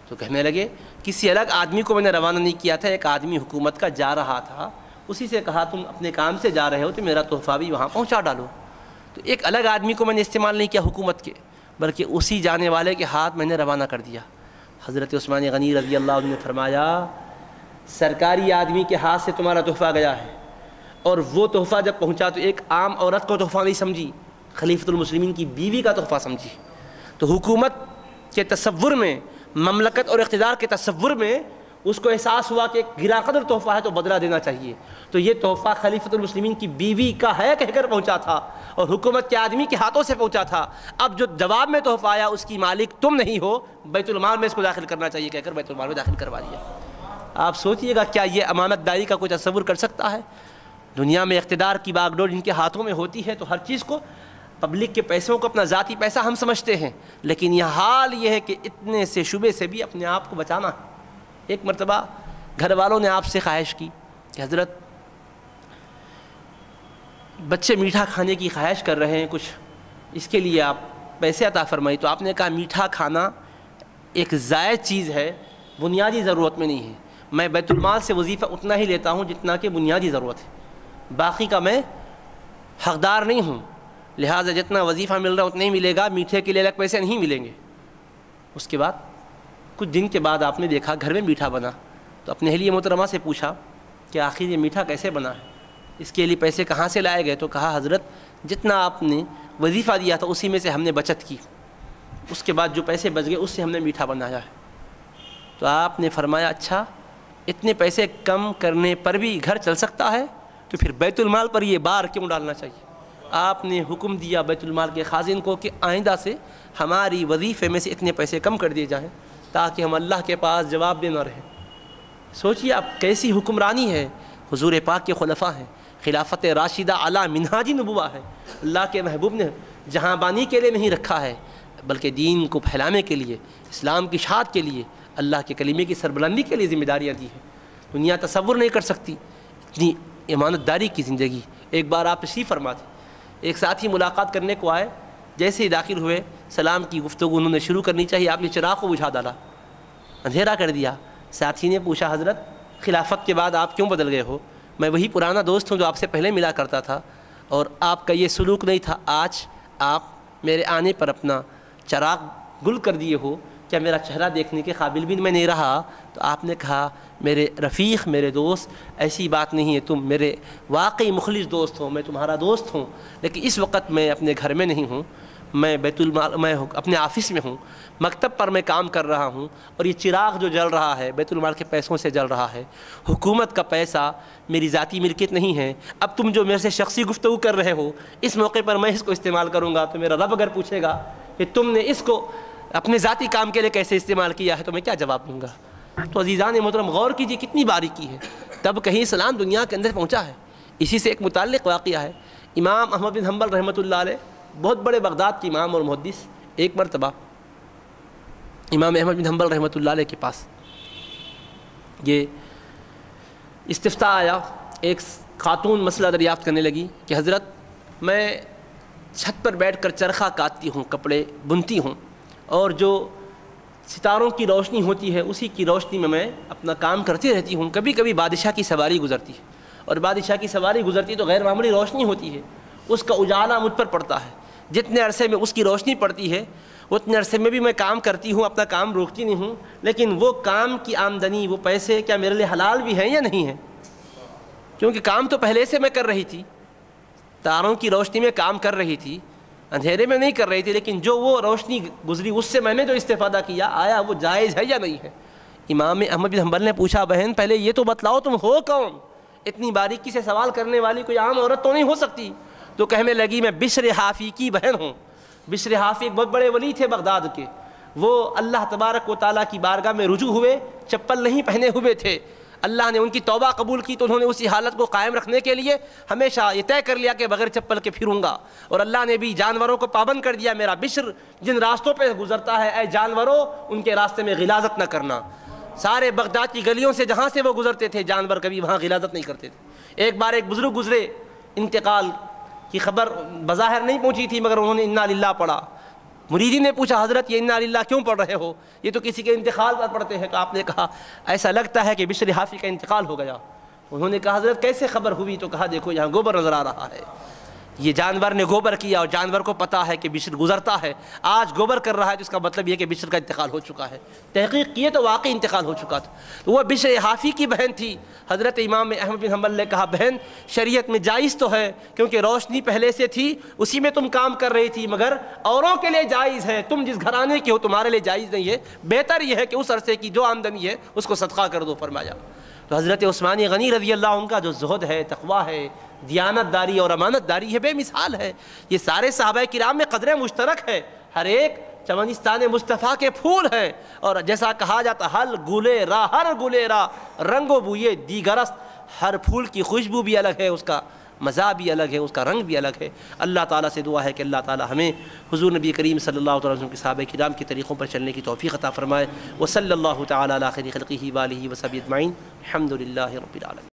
A: تو کہنے لگے کسی الگ آدمی کو میں نے روانہ نہیں کیا تھا، ایک آدمی حکومت کا جا رہا تھا، اسی سے کہا تم اپنے کام سے جا رہے ہو تو میرا تحفہ بھی وہاں پہنچا ڈالو۔ تو ایک الگ آدمی کو میں نے استعمال نہیں کیا حکومت کے، بلکہ اسی جانے والے کے ہاتھ میں نے روانہ کر دیا۔ حضرت عثمان غنی رضی اللہ عنہ نے فرمایا سرکاری آدمی کے ہاتھ سے تمہارا تحفہ گیا ہے، اور وہ تحفہ جب پہنچا تو ایک عام عورت کو تحفہ نہیں سمجھی، خلیفۃ المسلمین کی بیوی کا تحفہ سمجھی۔ تو حکومت کے تصور میں، مملکت اور اقتدار کے تصور میں اس کو احساس ہوا کہ ایک گرا قدر تحفہ ہے تو بدلہ دینا چاہیے، تو یہ تحفہ خلیفۃ المسلمین کی بیوی کا ہے کہہ کر پہنچا تھا اور حکومت کے آدمی کے ہاتھوں سے پہنچا تھا۔ اب جو جواب میں تحفہ آیا اس کی مالک تم نہیں ہو، بیت المال میں اس کو داخل کرنا چاہیے کہہ کر بیت المال میں داخل کروا دیا۔ آپ سوچئے گا کیا یہ امانت داری کا کوئی تصور کر سکتا ہے؟ دنیا میں اقتدار کی باغ ڈور ان کے ہاتھوں میں ہوتی ہے تو ہر چیز کو، پبلک کے پیسوں کو اپنا ذاتی پیسہ ہم سمجھتے ہیں، لیکن یہ حال یہ ہے کہ اتنے سے شبے سے بھی اپنے آپ کو بچانا ہے۔ ایک مرتبہ گھر والوں نے آپ سے خواہش کی کہ حضرت بچے میٹھا کھانے کی خواہش کر رہے ہیں، کچھ اس کے لیے آپ پیسے عطا فرمائی۔ تو آپ نے کہا میٹھا کھانا ایک زائد چیز ہے، بنیادی ضرورت میں نہیں ہے، میں بیت المال سے وظیفہ اتنا ہی لیتا ہوں جتنا کہ بنیادی ضرورت ہے، باقی کا میں حقدار نہیں ہوں، لہٰذا جتنا وظیفہ مل رہا ہے اتنا ہی ملے گا، میٹھے کے لیے الگ پیسے نہیں ملیں گے۔ اس کے بعد کچھ دن کے بعد آپ نے دیکھا گھر میں میٹھا بنا، تو اپنے اہلیہ محترمہ سے پوچھا کہ آخر یہ میٹھا کیسے بنا ہے، اس کے لیے پیسے کہاں سے لائے گئے؟ تو کہا حضرت جتنا آپ نے وظیفہ دیا تھا اسی میں سے ہم نے بچت کی، اس کے بعد جو پیسے بچ گئے اس سے ہم نے میٹھا بنایا ہے۔ تو آپ نے فرمایا اچھا اتنے پیسے کم کرنے پر بھی گھر چل سکتا ہے، تو پھر بیت المال پر یہ بار کیوں ڈالنا چاہیے؟ آپ نے حکم دیا بیت المال کے خازن کو کہ آئندہ سے ہماری وظیفے میں سے اتنے پیسے کم کر دیے جائیں تاکہ ہم اللہ کے پاس جواب دے نہ رہیں۔ سوچیے آپ کیسی حکمرانی ہے، حضور پاک کے خلفاء ہیں، خلافت راشدہ علی منہاج نبوہ ہے، اللہ کے محبوب نے جہاں بانی کے لیے نہیں رکھا ہے بلکہ دین کو پھیلانے کے لیے، اسلام کی اشاعت کے لیے، اللہ کے کلمے کی سربلندی کے لیے ذمہ داریاں دی ہیں۔ دنیا تصور نہیں کر سکتی اتنی امانت داری کی زندگی۔ ایک بار آپ تشریف فرما تھے، ایک ساتھی ملاقات کرنے کو آئے، جیسے ہی داخل ہوئے سلام کی گفتگو انہوں نے شروع کرنی چاہیے، آپ نے چراغ کو بجھا ڈالا، اندھیرا کر دیا۔ ساتھی نے پوچھا حضرت خلافت کے بعد آپ کیوں بدل گئے ہو؟ میں وہی پرانا دوست ہوں جو آپ سے پہلے ملا کرتا تھا اور آپ کا یہ سلوک نہیں تھا، آج آپ میرے آنے پر اپنا چراغ گل کر دیے ہو، کیا میرا چہرہ دیکھنے کے قابل بھی میں نہیں رہا؟ تو آپ نے کہا میرے رفیق، میرے دوست، ایسی بات نہیں ہے، تم میرے واقعی مخلص دوست ہو، میں تمہارا دوست ہوں، لیکن اس وقت میں اپنے گھر میں نہیں ہوں، میں بیت المال میں اپنے آفس میں ہوں، مکتب پر میں کام کر رہا ہوں، اور یہ چراغ جو جل رہا ہے بیت المال کے پیسوں سے جل رہا ہے، حکومت کا پیسہ میری ذاتی ملکیت نہیں ہے۔ اب تم جو میرے سے شخصی گفتگو کر رہے ہو، اس موقع پر میں اس کو استعمال کروں گا تو میرا رب اگر پوچھے گا کہ تم نے اس کو اپنے ذاتی کام کے لیے کیسے استعمال کیا ہے تو میں کیا جواب دوں گا؟ تو عزیزان محترم غور کیجیے کتنی باریکی ہے، تب کہیں اسلام دنیا کے اندر پہنچا ہے۔ اسی سے ایک متعلق واقعہ ہے، امام احمد بن حنبل رحمۃ اللہ علیہ، بہت بڑے بغداد کے امام اور محدث، ایک مرتبہ امام احمد بن حنبل رحمۃ اللہ علیہ کے پاس یہ استفتاء آیا، ایک خاتون مسئلہ دریافت کرنے لگی کہ حضرت میں چھت پر بیٹھ کر چرخہ کاٹتی ہوں، کپڑے بنتی ہوں، اور جو ستاروں کی روشنی ہوتی ہے اسی کی روشنی میں اپنا کام کرتی رہتی ہوں، کبھی کبھی بادشاہ کی سواری گزرتی ہے، اور بادشاہ کی سواری گزرتی تو غیر معمولی روشنی ہوتی ہے، اس کا اجالا مجھ پر پڑتا ہے، جتنے عرصے میں اس کی روشنی پڑتی ہے اتنے عرصے میں بھی میں کام کرتی ہوں، اپنا کام روکتی نہیں ہوں، لیکن وہ کام کی آمدنی، وہ پیسے کیا میرے لیے حلال بھی ہیں یا نہیں ہیں؟ کیونکہ کام تو پہلے سے میں کر رہی تھی، تاروں کی روشنی میں کام کر رہی تھی، اندھیرے میں نہیں کر رہی تھی، لیکن جو وہ روشنی گزری اس سے میں نے جو استفادہ کیا، آیا وہ جائز ہے یا نہیں ہے؟ امام احمد بن حنبل نے پوچھا بہن پہلے یہ تو بتلاؤ تم ہو کون؟ اتنی باریکی سے سوال کرنے والی کوئی عام عورت تو نہیں ہو سکتی۔ تو کہنے لگی میں بشر حافی کی بہن ہوں۔ بشر حافی ایک بہت بڑے ولی تھے بغداد کے، وہ اللہ تبارک و تعالیٰ کی بارگاہ میں رجوع ہوئے، چپل نہیں پہنے ہوئے تھے، اللہ نے ان کی توبہ قبول کی تو انہوں نے اسی حالت کو قائم رکھنے کے لیے ہمیشہ یہ طے کر لیا کہ بغیر چپل کے پھروں گا، اور اللہ نے بھی جانوروں کو پابند کر دیا، میرا بشر جن راستوں پہ گزرتا ہے اے جانوروں ان کے راستے میں غلاظت نہ کرنا۔ سارے بغداد کی گلیوں سے جہاں سے وہ گزرتے تھے جانور کبھی وہاں غلاظت نہیں کرتے تھے۔ ایک بار ایک بزرگ گزرے، انتقال کی خبر بظاہر نہیں پہنچی تھی مگر انہوں نے انا للہ پڑھا۔ مریدی نے پوچھا حضرت یہ انا للہ کیوں پڑھ رہے ہو؟ یہ تو کسی کے انتقال پر پڑھتے ہیں۔ تو آپ نے کہا ایسا لگتا ہے کہ بشر حافی کا انتقال ہو گیا۔ انہوں نے کہا حضرت کیسے خبر ہوئی؟ تو کہا دیکھو یہاں گوبر نظر آ رہا ہے، یہ جانور نے گوبر کیا اور جانور کو پتا ہے کہ بشر گزرتا ہے، آج گوبر کر رہا ہے تو اس کا مطلب یہ کہ بشر کا انتقال ہو چکا ہے۔ تحقیق کیے تو واقعی انتقال ہو چکا تھا۔ تو وہ بشر حافی کی بہن تھی۔ حضرت امام احمد بن حنبل نے کہا بہن شریعت میں جائز تو ہے کیونکہ روشنی پہلے سے تھی، اسی میں تم کام کر رہی تھی، مگر اوروں کے لیے جائز ہے، تم جس گھرانے کے ہو تمہارے لیے جائز نہیں ہے، بہتر یہ ہے کہ اس عرصے کی جو آمدنی ہے اس کو صدقہ کر دو فرمایا۔ تو حضرت عثمان غنی رضی اللہ عنہ کا جو زہد ہے، تقویٰ ہے، دیانت داری اور امانت داری ہے، بے مثال ہے۔ یہ سارے صحابہ کرام میں قدر مشترک ہے، ہر ایک چمنستان مصطفیٰ کے پھول ہیں، اور جیسا کہا جاتا ہر گلے را رنگ و بوئے دیگرست، ہر پھول کی خوشبو بھی الگ ہے، اس کا مزہ بھی الگ ہے، اس کا رنگ بھی الگ ہے۔ اللہ تعالیٰ سے دعا ہے کہ اللہ تعالیٰ ہمیں حضور نبی کریم صلی اللہ علیہ وسلم کے صحابہ کرام کے طریقوں پر چلنے کی توفیق عطا فرمائے۔ وصلی اللہ تعالیٰ علی خیر خلقہ وآلہ وصحبہ اجمعین، الحمد للہ رب العالمین۔